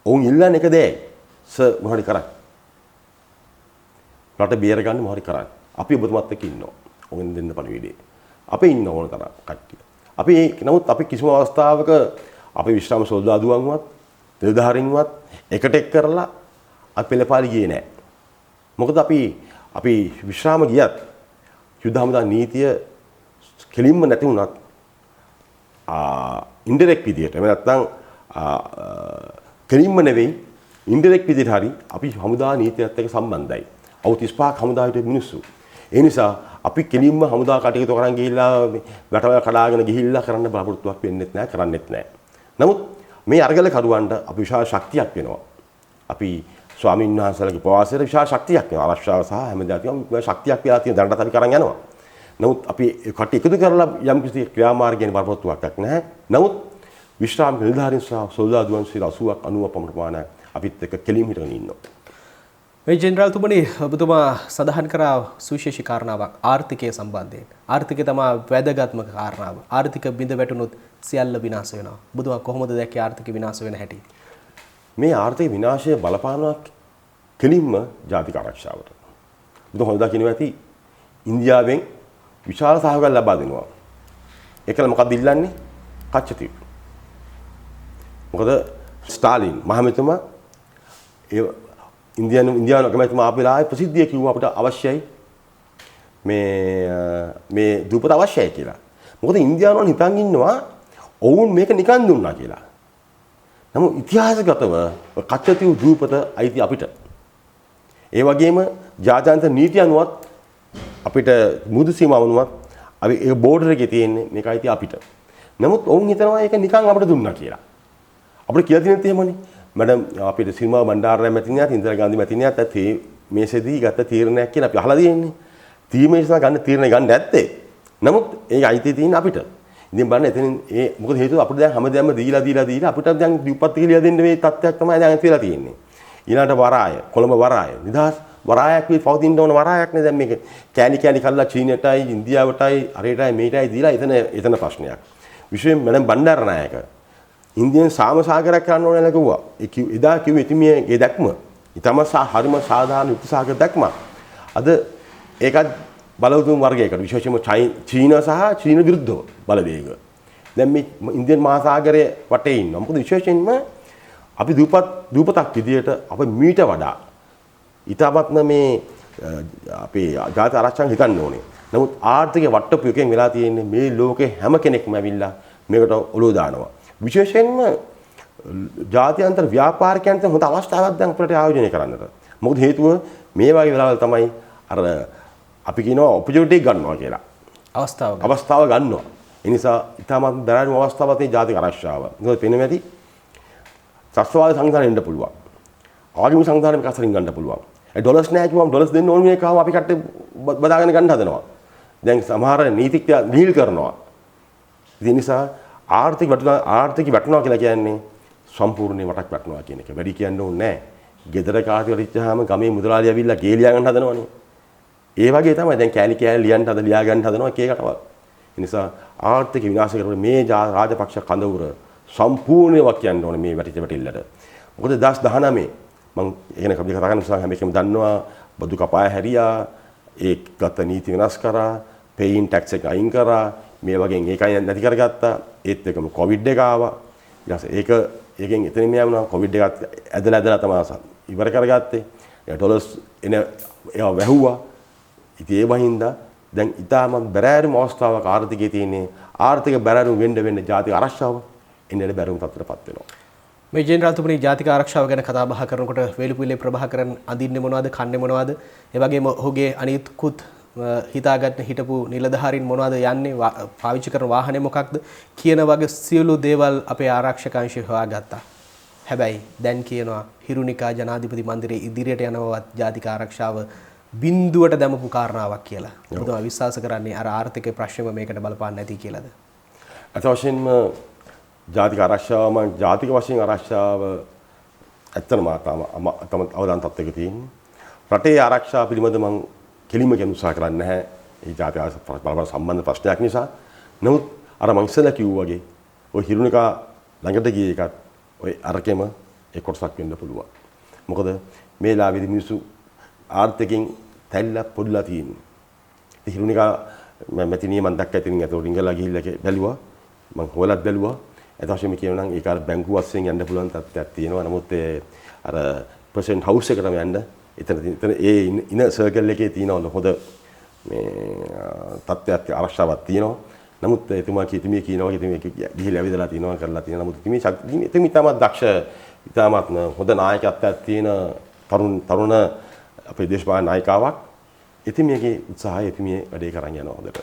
ඔවුන් ඉල්ලන්නේ එක දෙයයි. සර් මොනවද කරන්නේ? රට බේර ගන්න මොහරි කරන්නේ. අපි ඔබතුමාත් එක්ක ඉන්නවා. ඔවුන් දෙන්න පණිවිඩේ. අපි ඉන්න ඕන තරම් කට්ටිය. නමුත් අපි කිසිම අවස්ථාවක අපි විශ්‍රාම සොල්දාදුවන්වත් නිලධාරීන්වත් එකට එක් කරලා අපි පෙළපාලි ගියේ නැහැ. මොකද අපි විශ්‍රාම ගියත් යුද හමුදා නීතිය කෙලින්ම නැති වුණත් ඉන්ඩිරෙක්ට් විදියට එහෙම නැත්නම් කෙලින්ම නෙවෙයි ඉන්ඩිරෙක්ට් විදියට හරි අපි හමුදා නීතියත් එක්ක සම්බන්ධයි. අවුරුදු 35ක් හමුදාවට මිනිස්සු. ඒ නිසා අපි කෙලින්ම හමුදා කටයුතු කරන් ගිහිල්ලා වැටවල කඩාගෙන ගිහිල්ලා කරන්න බලාපොරොත්තුවක් වෙන්නෙත් නැහැ කරන්නෙත් නැහැ. නමුත් මේ අරගල කරුවන්ට අපි විශාල ශක්තියක් වෙනවා. අපි ස්වාමීන් වහන්සේලාගේ ප්‍රවාසයට විශාල ශක්තියක් වෙනවා. ආරක්ෂාව සහ හැමදාම ශක්තියක් වෙලා තියෙන දැනට අපි කරන් යනවා. නමුත් අපි කටි එකතු කරලා යම් කිසි ක්‍රියාමාර්ගයෙන් බලාපොරොත්තුවක් නැහැ. නමුත් විශ්‍රාම නිලධාරීන් සහ සොල්දාදුවන් 80ක් 90ක් පමණ ප්‍රමාණයක් අපිත් එක්ක කෙලින් හිටගෙන ඉන්නවා. මේ ජෙනරාල්තුමනි ඔබතුමා සඳහන් කරා සුවිශේෂී කාරණාවක් ආර්ථිකය සම්බන්ධයෙන්. ආර්ථිකය තමයි වැදගත්ම කාරණාව. ආර්ථික බිඳ වැටුනොත් සියල්ල විනාශ වෙනවා. ඔබතුමා කොහොමද දැක්කේ ආර්ථික විනාශ වෙන හැටි? මේ ආර්ථික විනාශය බලපානවා කෙලින්ම ජාතික ආරක්ෂාවට. ඔබතුමා හොඳට කියනවා ඇති ඉන්දියාවෙන් විශාල සහයෝගයක් ලබා දෙනවා. ඒකල මොකක්ද ඉල්ලන්නේ? කච්චති. මොකද ස්ටාලින් මහමෙතුමා ඉන්දියානු අගමැතිතුමා ආපෙලා ප්‍රසිද්ධිය කිව්වා අපිට අවශ්‍යයි මේ දූපත අවශ්‍යයි කියලා. මොකද ඉන්දියානුවන් හිතන් ඉන්නවා ඔවුන් මේක නිකන් දුන්නා කියලා. නමුත් ඉතිහාසගතව කච්චති දූපත අයිති අපිට. ඒ වගේම ජාත්‍යන්තර නීතිය අනුවත් අපිට මුදු සීමාවනුවත් අපි ඒ බෝඩර් එකේ තියෙන්නේ මේක අයිති අපිට. නමුත් ඔවුන් හිතනවා ඒක නිකන් අපිට දුන්නා කියලා. අපිට කියලා තියෙනෙත් එහෙමනේ. මැඩම් අපිට සිරිමා බණ්ඩාරරාම මැතිණියත් ඉන්දිරා ගාන්ධි මැතිණියත් මේසෙදී ගත්ත තීරණයක් කියලා අපි අහලා තියෙන්නේ. තීමේෂා ගන්න තීරණ ගන්න නැත්තේ. නමුත් ඒක අයිතිය තියෙන්නේ අපිට. ඉතින් බලන්න එතනින් මොකද හේතුව අපිට දැන් හැමදේම දීලා අපිට දැන් දීපත් කියලා දෙන්න මේ තත්ත්වයක් තමයි දැන් ඇතිලා තියෙන්නේ. ඊළඟට වරාය කොළඹ වරාය නිදහස් වරායක් වී පවතින ඕන වරායක් නේ දැන් මේක කෑලි කල්ලා චීනයටයි ඉන්දියාවටයි අරේටයි මේටයි දීලා එතන ප්‍රශ්නයක්. විශේෂයෙන් මැඩම් බණ්ඩාරනායක ඉන්දියන් සාමසාගරයක් කරන්න ඕනේ කියලා කිව්වා. එදා කිව්වේ ඉතිමියේ දැක්ම. ඊටම හරිම සාධාරණ යුක්තිසහගත දැක්ම. අද ඒකත් බලවතුන් වර්ගයකට විශේෂයෙන්ම චීන සහ චීන විරුද්ධව බලවේග. දැන් මේ ඉන්දියන් මහාසාගරයේ වටේ ඉන්නවා. මොකද විශේෂයෙන්ම අපි දූපතක් විදියට අප මීට වඩා ඊටමත්ම මේ අපේ ජාති ආරක්ෂාව හිතන්න ඕනේ. නමුත් ආර්ථික වට්ටපු එකෙන් වෙලා තියෙන්නේ මේ ලෝකේ හැම කෙනෙක්ම ඇවිල්ලා මේකට ඔලුව දානවා. විශේෂයෙන්ම ජාත්‍යන්තර ව්‍යාපාරිකයන්ට හොඳ අවස්ථාවක් දැන් අපිට ආයෝජනය කරන්නට. මොකද හේතුව මේ වගේ වෙලාවල් තමයි අර අපි කියනවා ඔපචුනිටි ගන්නවා කියලා. අවස්ථාව ගන්නවා. ඒ නිසා ඊටමත් දරාණු අවස්ථාවක් තියෙන ජාතික ආරක්ෂාව. මොකද පෙනෙන්නේ නැති ත්‍රස්තවාද සංවිධානය එන්න පුළුවන්. ආගමික සංවිධානය මේක අතරින් ගන්න පුළුවන්. ඒ ඩොලර්ස් නැහැ කිව්වම ඩොලර්ස් දෙන්න ඕන මේ කාව අපි කට්ටේ බදාගෙන ගන්න හදනවා. දැන් සමහර නීතිඥයෝ නීල් කරනවා. ඒ නිසා ආර්ථික වැටුණා කියලා කියන්නේ සම්පූර්ණයෙන් වටක් වැටුණා කියන එක. වැඩි කියන්න ඕනේ නැහැ. ගෙදර කාටි වලිච්චාම ගමේ මුදලාලි ඇවිල්ලා ගේ ලියා ගන්න හදනවනේ. ඒ වගේ තමයි දැන් කෑලි ලියා ගන්න හදනවා එක එකටව. ඒ නිසා ආර්ථික විනාශ කරන මේ රාජපක්ෂ කඳවුර සම්පූර්ණයෙන්ම කියන්න ඕනේ මේ වැටිල්ලට. මොකද 2019 මම එහෙන කතා කරන නිසා හැම එකම දන්නවා බදු කපාය හැරියා ඒ ගත නීති වෙනස් කරා පේයින් ටැක්ස් එක අයින් කරා මේ වගේ ඒකයි නැති කරගත්තා ඒත් එකම කොවිඩ් එක ආවා ඊට පස්සේ ඒකෙන් එතනින් මෙයා වුණා කොවිඩ් එකත් ඇදලා තමයි ඉවර කරගත්තේ ඩොලර්ස් එන ඒවා වැහුවා ඉතින් ඒ වහින්දා දැන් ඊටම බැරෑරුම් අවස්ථාවක ආර්ථිකයේ තියෙන්නේ ආර්ථික බැරෑරුම් වෙන්න ජාතික ආරක්ෂාව එන්නේ බැරෑරුම් තත්ත්වයටපත් වෙනවා. මේ ජෙනරාල්තුමනි ජාතික ආරක්ෂාව ගැන කතා බහ කරනකොට වේලුපුල්ලේ ප්‍රභාකරන් අඳින්නේ මොනවද කන්නේ මොනවද ඒ වගේම ඔහුගේ අනිත්කුත් හිතාගන්න හිටපු නිලධාරීන් මොනවද යන්නේ පාවිච්චි කරන වාහනේ මොකක්ද කියන වගේ සියලු දේවල් අපේ ආරක්ෂක අංශය හොයාගත්තා. හැබැයි දැන් කියනවා හිරුනිකා ජනාධිපති මන්දිරයේ ඉදිරියට යනවත් ජාතික ආරක්ෂාව බිඳුවට දැමපු කාරණාවක් කියලා. ඔබතුමා විශ්වාස කරන්නේ අර ආර්ථික ප්‍රශ්නෙම මේකට බලපාන්නේ නැති කියලාද? අතවශ්යෙන්ම ජාතික ආරක්ෂාව මම ජාතික වශයෙන් ආරක්ෂාව ඇත්තම තම අවදාන තත්ත්වයක තියෙන්නේ. රටේ ආරක්ෂාව පිළිබඳ මම කෙලිම කියන උත්සාහ කරන්නේ නැහැ. ඒ ජාතික ආරක්ෂාව සම්බන්ධ ප්‍රශ්නයක් නිසා. නමුත් අර මං ඉස්සෙල්ලා කිව්වා වගේ ඔය හිරුනිකා ළඟට ගිය එකත් ඔය අරකෙම ඒ කොටසක් වෙන්න පුළුවන්. මොකද මේ ලාභෙදි මිනිස්සු ආර්ථිකෙන් තැල්ලා පොඩ්ලා තියෙන්නේ. හිරුනිකා මැතිණිය මම දැක්කා ඉතින් ඒතකොට ඉංගලන්ත ගිහිල්ලා බැලුවා. මම හොයලත් බැලුවා. ඒත් වශයෙන්ම කියනවා නම් ඒක අර බැංකුව වශයෙන් යන්න පුළුවන් තත්ත්වයක් තියෙනවා. නමුත් ඒ අර ප්‍රෙසිඩන්ට් හවුස් එකටම යන්න එතන ඒ ඉන සර්කල් එකේ තියෙන හොඳ මේ තත්ත්වයක් ආරක්ෂාවක් තියෙනවා. නමුත් එතුමා කියනවා ගිහිල්ලා ඇවිදලා තියෙනවා කරලා තියෙනවා. නමුත් එතුමී ඉතාමත් දක්ෂ ඉතාමත් හොඳ නායකත්වයක් තියෙන තරුණ අපේ දේශපාලන නායිකාවක්. එතුමියගේ උත්සාහය එතුමිය වැඩේ කරන් යනවා හොඳට.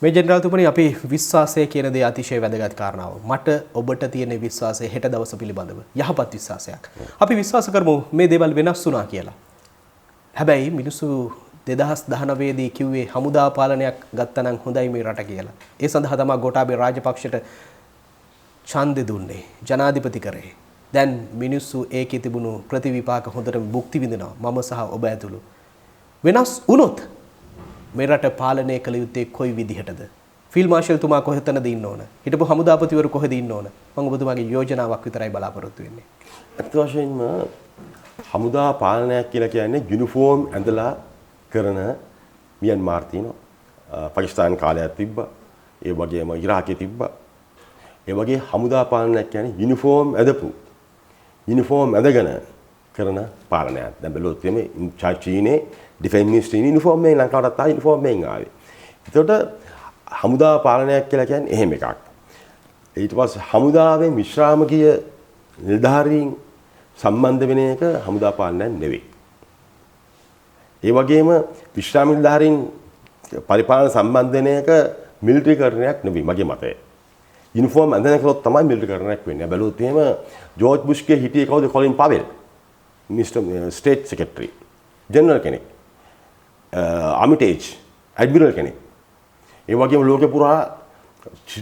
මේ ජෙනරාල්තුමනි අපි විශ්වාසය කියන දේ අතිශය වැදගත් කාරණාව. මට ඔබට තියෙන විශ්වාසය හෙට දවස පිළිබඳව යහපත් විශ්වාසයක්. අපි විශ්වාස කරමු මේ දේවල් වෙනස් වුණා කියලා. හැබැයි මිනිස්සු 2019 දී කිව්වේ හමුදා පාලනයක් ගත්තනම් හොඳයි මේ රට කියලා. ඒ සඳහා තමයි ගෝඨාභය රාජපක්ෂට ඡන්දෙ දුන්නේ. ජනාධිපති කරේ. දැන් මිනිස්සු ඒකේ තිබුණු ප්‍රතිවිපාක හොඳටම භුක්ති විඳිනවා. මම සහ ඔබ ඇතුළු. වෙනස් වුණොත් මේ රට පාලනය කළ යුත්තේ කොයි විදිහටද? ෆීල්ඩ් මාර්ෂල් තුමා කොහෙතනද ඉන්න ඕන? හිටපු හමුදාපතිවරු කොහෙද ඉන්න ඕන? මම ඔබතුමාගේ යෝජනාවක් විතරයි බලාපොරොත්තු වෙන්නේ. අත් වශයෙන්ම හමුදා පාලනයක් කියලා කියන්නේ යුනිෆෝම් ඇඳලා කරන මියන්මාර් තියෙනවා. පාකිස්තාන් කාලයක් තිබ්බා. ඒ වගේම ඉරාකේ තිබ්බා. ඒ වගේ හමුදා පාලනයක් කියන්නේ යුනිෆෝම් ඇඳපු යුනිෆෝම් ඇඳගෙන කරන පාලනයක්. දැන් බැලුවොත් එමේ චීනේ ඩිෆෙන්ස් මිනිස්ට්‍රි යුනිෆෝම් එකෙන් ලංකාවටත් ආ යුනිෆෝම් එකෙන් ආවේ. ඒකට හමුදා පාලනයක් කියලා කියන්නේ එහෙම එකක්. ඊට පස්සේ හමුදාවෙන් විශ්‍රාම ගිය නිලධාරීන් සම්බන්ධ වෙන එක හමුදා පාලනයක් නෙවෙයි. ඒ වගේම විශ්‍රාම නිලධාරීන් පරිපාලන සම්බන්ධ වෙන එක මිලිටරිකරණයක් නෙවෙයි මගේ මතය. යුනිෆෝම් ඇඳගෙන කළොත් තමයි මිලිටරිකරණයක් වෙන්නේ. බැලුවොත් එහෙම ජෝර්ජ් බුෂ්ගේ හිටියේ කවුද? Colin Powell. Minister state secretary. General කෙනෙක්. ආමිටේජ් ඇඩ්මිරල් කෙනෙක්. ඒ වගේම ලෝකේ පුරා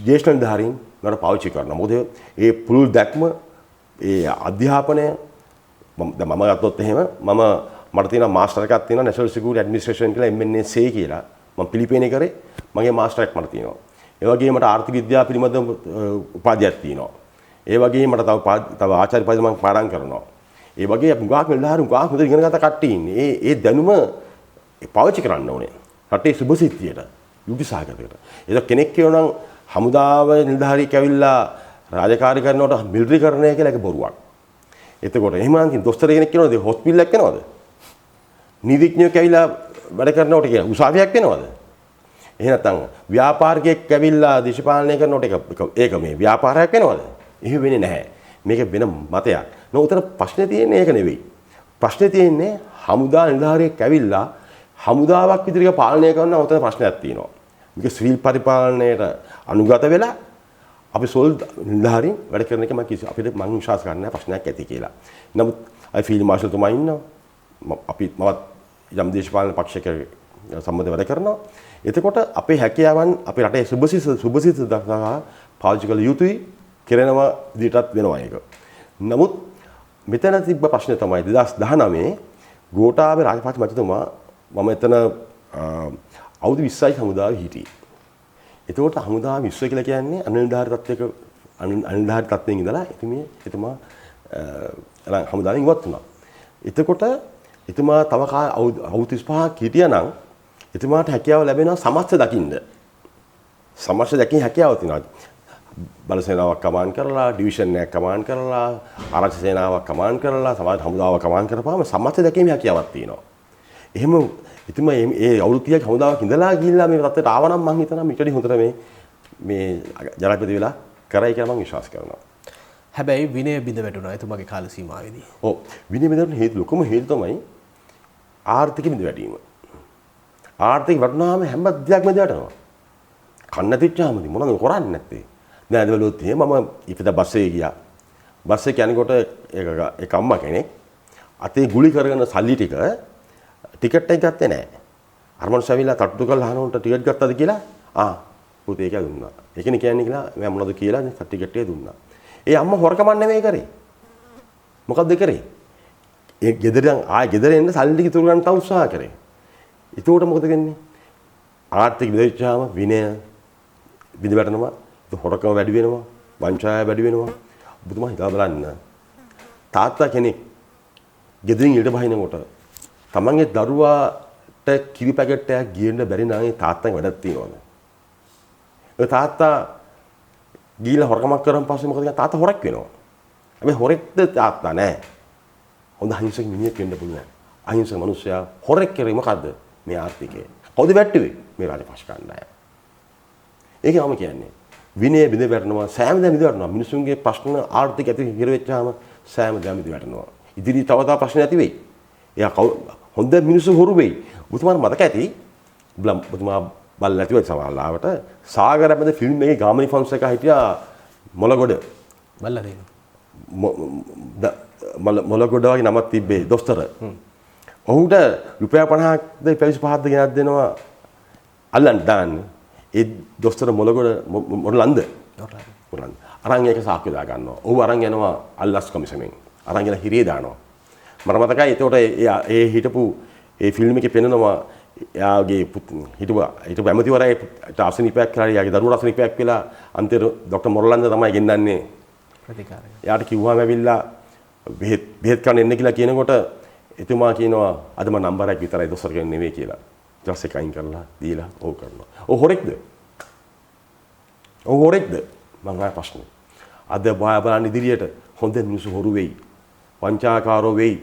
ජ්‍යෙෂ්ඨ නිලධාරීන් නඩ පාවිච්චි කරනවා. මොකද ඒ පුළුල් දැක්ම ඒ අධ්‍යාපනය මම ගත්තොත් එහෙම මට තියෙන මාස්ටර් එකක් තියෙනවා National Security Administration කියලා MNSA කියලා. මම පිලිපිනේ කරේ. මගේ මාස්ටර් එකක් මට තියෙනවා. ඒ වගේම මට ආර්ථික විද්‍යාව පිළිබඳ උපාධියක් තියෙනවා. ඒ වගේම මට තව ආචාර්ය පදවි මම පාඩම් කරනවා. ඒ වගේ ගාක් නිලධාරීන් ගාක් හොඳ ඉගෙන ගන්න කට්ටිය ඉන්නේ. ඒ දැනුම පාවිච්චි කරන්න ඕනේ. රටේ සුබසිද්ධියට, යුද්ධ සහගතකට. ඒක කෙනෙක් කියනවා නම් හමුදාව නිලධාරියෙක් ඇවිල්ලා රාජකාරී කරනකොට මිලිටරිකරණය කියලා එක බොරුවක්. එතකොට එහෙම නම් දොස්තර කෙනෙක් කියනවාද හොස්පිටල් එකක් වෙනවද? නීතිඥයෙක් ඇවිල්ලා වැඩ කරනකොට කියලා උසාවියක් වෙනවද? එහෙම නැත්නම් ව්‍යාපාරිකයෙක් ඇවිල්ලා දේශපාලනය කරනකොට ඒක මේ ව්‍යාපාරයක් වෙනවද? එහෙම වෙන්නේ නැහැ. මේක වෙන මතයක්. නෝතර ප්‍රශ්නේ තියෙන්නේ ඒක නෙවෙයි. ප්‍රශ්නේ තියෙන්නේ හමුදා නිලධාරියෙක් ඇවිල්ලා හමුදාවක් විදිහට පාලනය කරනවා උතන ප්‍රශ්නයක් තියෙනවා. මේක සිවිල් පරිපාලනයට අනුගත වෙලා අපි සොල් නිලධාරීන් වැඩ කරන එක අපිට මම විශ්වාස කරන්නේ ප්‍රශ්නයක් ඇති කියලා. නමුත් අයි ෆීල්ඩ් මාර්ෂල් තුමා ඉන්නවා. මමත් යම් දේශපාලන පක්ෂයක සම්බන්ධව වැඩ කරනවා. එතකොට අපේ හැකියාවන් අපේ රටේ සුබසිත දක්වා පාවිච්චි කළ යුතුයි කරනවා විදිහටත් වෙනවා ඒක. නමුත් මෙතන තිබ්බ ප්‍රශ්නේ තමයි 2019 ගෝඨාභය රාජපක්ෂ මැතිතුමා මම එතන අවුරුදු 20යි හමුදාවේ හිටියේ. එතකොට හමුදාව විශ්ව කියලා කියන්නේ අනිල්ධාරී තත්ත්වයෙන් ඉඳලා එතුමා හමුදාවෙන් ඉවත් වුණා. එතකොට එතුමා තව අවුරුදු 35ක් හිටියානම් එතුමාට හැකියාව ලැබෙනවා සමස්ත දකින්න. සමස්ත දැකීම හැකියාව තියෙනවා. බල සේනාවක් කමාන්ඩ් කරලා, ඩිවිෂන් එකක් කමාන්ඩ් කරලා, ආරක්ෂක සේනාවක් කමාන්ඩ් කරලා, සමාජ හමුදාවක් කමාන්ඩ් කරපුවාම සමස්ත දැකීම හැකියාවක් තියෙනවා. එහෙම එතුමා මේ අවුරුදු 30ක් හමුදාවක් ඉඳලා ගිහිල්ලා මේ රටට ආවනම් මම හිතනවා ඊටදී හොඳට මේ ජනාධිපති වෙලා කරයි කියලා මම විශ්වාස කරනවා. හැබැයි විනය බිඳ වැටුණා එතුමාගේ කාල සීමාවේදී. ඔව් විනය බිඳ වැටුණ හේතු ලොකුම හේතු තමයි ආර්ථික බිඳ වැටීම. ආර්ථික වටනාම හැම දෙයක්ම වැටෙනවා. කන්න තිච්චාම මොනවද කරන්නේ නැත්තේ? දැන් අද බලුවොත් එහෙම මම ඉපිට බස් එකේ ගියා. බස් එක යනකොට ඒක අම්මා කෙනෙක් අතේ ගුලි කරගෙන සල්ලි ටිකට් එක ගත්තේ නැහැ. අර මනුස්සයා ඇවිල්ලා තට්ටු කරලා අහනකොට ටිකට් ගත්තද කියලා පුතේ ඒක දුන්නා. ඒකනේ කියන්නේ කියලා මම මොනවද කියලා ටිකට් එක දුන්නා. ඒ අම්මා හොරකමක් නෙමෙයි කරේ. මොකද්ද කරේ? ඒ ගෙදර එන්න සල්ලි ටික ඉතුරු ගන්න තව උත්සාහ කරේ. ඒකට මොකද වෙන්නේ? ආර්ථික විදේශාම විනය බිඳ වැටෙනවා. හොරකම වැඩි වෙනවා. වංචාව වැඩි වෙනවා. ඔබතුමා හිතා බලන්න. තාත්තා කෙනෙක් ගෙදරින් ඊට බහිනකොට තමන්ගේ දරුවාට කිරි පැකට් එකක් ගියන්න බැරි නම් ඒ තාත්තගේ වැඩක් තියනවද? ඒ තාත්තා ගිහිල්ලා හොරකමක් කරන් පස්සේ මොකද කියන්නේ තාත්තා හොරෙක් වෙනවා. හැබැයි හොරෙක්ද තාත්තා නෑ. හොඳ අහිංසක මිනිහෙක් වෙන්න පුළුවන්. අහිංසක මිනිස්සයා හොරෙක් කරේ මොකද්ද? මේ ආර්ථිකය. කවුද වැට්ටුවේ? මේ රාජපක්ෂ කණ්ඩායම. ඒකම කියන්නේ විනය බිඳ වැටෙනවා සෑම දෙයක් බිඳ වැටෙනවා. මිනිසුන්ගේ ප්‍රශ්න ආර්ථික ඇති හිර වෙච්චාම සෑම දෙයක් බිඳ වැටෙනවා. ඉදිරි තව ප්‍රශ්න ඇති වෙයි. එයා හොඳ මිනිස්සු හොරු වෙයි. ඔබතුමාට මතක ඇති ඔබතුමා බලලා නැතිව සමහරවිට සාගර මැද ෆිල්ම් එකේ ගාමිණී ෆොන්සේකා හිටියා මොලගොඩ. බලලා දෙන්න. මොලගොඩ වගේ නමක් තිබ්බේ දොස්තර. ඔහුට රුපියල් 50ක්ද 25ක්ද ගෙනත් දෙනවා අල්ලන්න දාන්නේ. ඒ දොස්තර මොලගොඩ මොරලන්ද. මොරලන්ද. අරන් ඒක සාක්ෂි දා ගන්නවා. ඔහු අරන් යනවා අල්ලස් කමිෂනෙන්. අරන් ගෙන හිරේ දානවා. මට මතකයි ඒතකොට ඒ හිටපු ඒ ෆිල්ම් එකේ පෙන්නනවා එයාගේ හිටපු ඇමතිවරයාට අසනීපයක් කියලා එයාගේ දරුවට අසනීපයක් වෙලා අන්තිම ડોક્ટર මොරලන්ද තමයි ගෙන්නන්නේ ප්‍රතිකාරය. එයාට කිව්වම ඇවිල්ලා බෙහෙත් ගන්න එන්න කියලා කියනකොට එතුමා කියනවා අද මම නම්බරයක් විතරයි දොස්තර කෙනෙක් නෙවෙයි කියලා. ඊට පස්සේ කයින් කරලා දීලා ඕක කරනවා. ඔව් හොරෙක්ද? ඔව් හොරෙක්ද? මම අහන ප්‍රශ්නේ. අද බලන්න ඉදිරියට හොඳ මිනිස්සු හොරු වෙයි. වංචාකාරෝ වෙයි.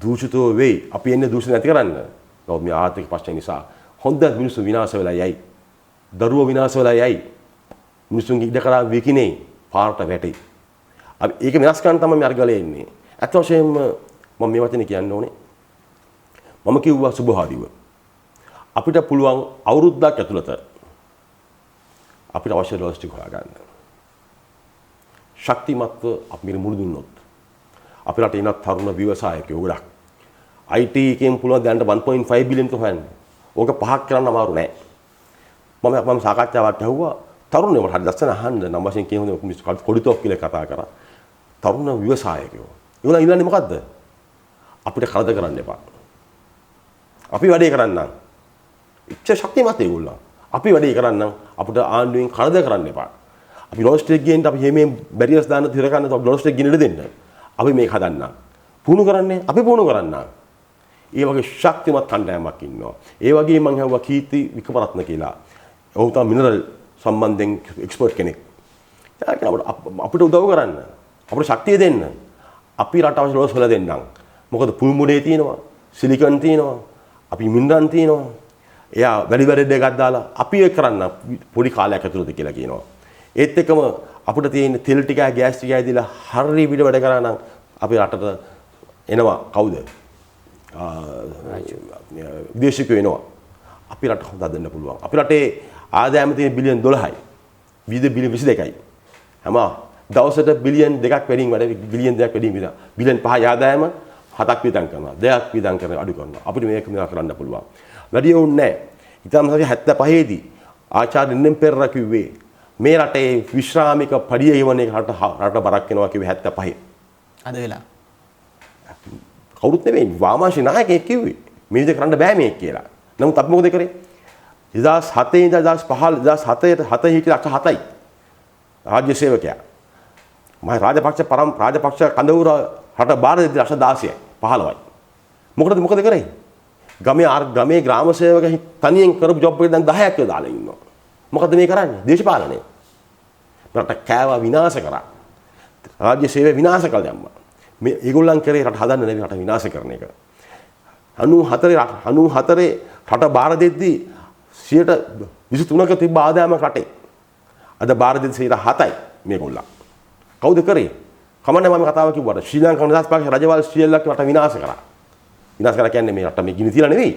දූෂිතෝ වෙයි. අපි එන්නේ දූෂණ නැති කරන්න. නමුත් මේ ආර්ථික ප්‍රශ්න නිසා හොඳ මිනිස්සු විනාශ වෙලා යයි. දරුවෝ විනාශ වෙලා යයි. මිනිසුන්ගේ ඉඩකඩ විකිනේ පාරට වැටේ. අපි ඒක විනාශ කරන්න තමයි මේ අර්ගලේ ඉන්නේ. අත් වශයෙන්ම මම මේ වචනේ කියන්න ඕනේ. මම කිව්වා සුභාදිව. අපිට පුළුවන් අවුරුද්දක් ඇතුළත අපිට අවශ්‍ය ලොජිස්ටික් හොයාගන්න. ශක්තිමත්ව අපි මුළු දුන්නොත් අපේ රටේ ඉන්න තරුණ ව්‍යවසායකයෝ ගොඩක් IT එකෙන් පුළුවන් දැනට 1.5 බිලියන් හොයන්න. ඕක පහක් කරන්න අමාරු නෑ. මම සාකච්ඡාවක් ඇහුවා තරුණයෝ මට හරි ලස්සන අහන්න නම් වශයෙන් කියන මිනිස්සු කොඩිතෝක් කියලා කතා කරා. තරුණ ව්‍යවසායකයෝ. ඒගොල්ලෝ ඉල්ලන්නේ මොකද්ද? අපිට කරදර කරන්න එපා. අපි වැඩේ කරන්නම්. ඉච්ඡා ශක්තිමත් ඒගොල්ලෝ. අපි වැඩේ කරන්නම් අපිට ආණ්ඩුවෙන් කරදර කරන්න එපා. අපි ලොජිස්ටික් ගේන්න අපි මේ බැරියර්ස් දාන්න තිර ගන්න ලොජිස්ටික් ගෙනද දෙන්න. අපි මේක හදන්නම්. පුහුණු කරන්නේ අපි පුහුණු කරන්නම්. ඒ වගේ ශක්තිමත් කණ්ඩායමක් ඉන්නවා. ඒ වගේ මම හවුවා කීර්ති වික්‍රමරත්න කියලා. ඔහු තමයි මිනරල් සම්බන්ධයෙන් එක්ස්පර්ට් කෙනෙක්. අපිට උදව් කරන්න. අපිට ශක්තිය දෙන්න. අපි රට අවශ්‍ය ලෝස් වල දෙන්නම්. මොකද පුල් මුඩේ තියෙනවා, සිලිකන් තියෙනවා, අපි මිනරන් තියෙනවා. එයා වැඩි වැඩ දෙකක් දාලා අපි ඒක කරන්න පොඩි කාලයක් ඇතුළත කියලා කියනවා. ඒත් එක්කම අපිට තියෙන තෙල් ටිකයි ගෑස් ටිකයි දීලා හරි විදිහට වැඩ කරා නම් අපේ රටට එනවා කවුද? විදේශිකයෝ එනවා. අපි රට හොඳ හදන්න පුළුවන්. අපි රටේ ආදායම තියෙන බිලියන් 12යි. විවිධ බිලියන් 22යි. හැම දවසට බිලියන් 2ක් වැඩිම වැඩ බිලියන් 2ක් වැඩිම විතර. බිලියන් 5 ආදායම 7ක් වියදම් කරනවා. 2ක් වියදම් කරන අඩු කරනවා. අපිට මේක කරන්න පුළුවන්. වැඩි වුන්නේ නැහැ. ඉතින් 1975 දී ආචාර්ය නිම් පෙරේරා කිව්වේ මේ රටේ විශ්‍රාමික පඩිය ගෙවන එක රට බරක් වෙනවා කිව්වේ 75. අද වෙලා කවුරුත් නෙවෙයි වාමාංශ නායකයෙක් කිව්වේ මේ විදිහ කරන්න බෑ මේක කියලා. නමුත් අපි මොකද කරේ? 2007 ඉඳලා 2015 2007 හිටිය 7යි. රාජ්‍ය සේවකයා. මම රාජපක්ෂ කඳවුර රට බාර දෙද්දී 16යි 15යි. මොකද කරේ? ගමේ ග්‍රාම සේවක තනියෙන් කරපු ජොබ් එක දැන් 10ක් විතර දාලා ඉන්නවා. මොකද මේ කරන්නේ? දේශපාලනය. රට කෑවා විනාශ කරා. රාජ්‍ය සේවය විනාශ කළා දැම්මා. මේ ඒගොල්ලන් කරේ රට හදන්න නෙවෙයි රට විනාශ කරන එක. 94 රට බාර දෙද්දී 23ක තිබ්බ ආදායම රටේ. අද බාර දෙද්දී 7යි මේගොල්ලන්. කවුද කරේ? කමන්නේ මම කතාව කිව්වට ශ්‍රී ලංකාව නිදහස්පාක්ෂික රජවල් ශ්‍රීලංකාව රට විනාශ කරා. විනාශ කරා කියන්නේ මේ රට මේ ගිනි තියලා නෙවෙයි.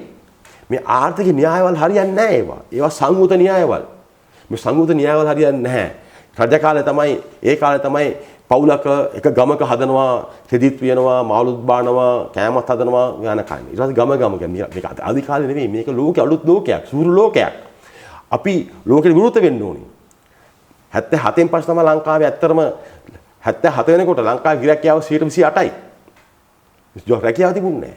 මේ ආර්ථික න්‍යායවල හරියන්නේ නැහැ ඒවා. ඒවා සංගුත න්‍යායවල. මේ සංගුත න්‍යායවල හරියන්නේ නැහැ. රජ කාලේ තමයි ඒ කාලේ තමයි පවුලක එක ගමක හදනවා, රෙදිත් වියනවා, මාළුත් බානවා, කෑමත් හදනවා යන කන්නේ. ඊට පස්සේ ගම කියන්නේ මේක ආදි කාලේ නෙවෙයි. මේක ලෝකේ අලුත් ලෝකයක්, සූරු ලෝකයක්. අපි ලෝකෙට විරුද්ධ වෙන්න ඕනේ. 77න් පස්සේ තමයි ලංකාවේ ඇත්තටම 77 වෙනකොට ලංකාවේ ගිරැකියාව 28යි. ජොබ් රැකියාව තිබුණේ නැහැ.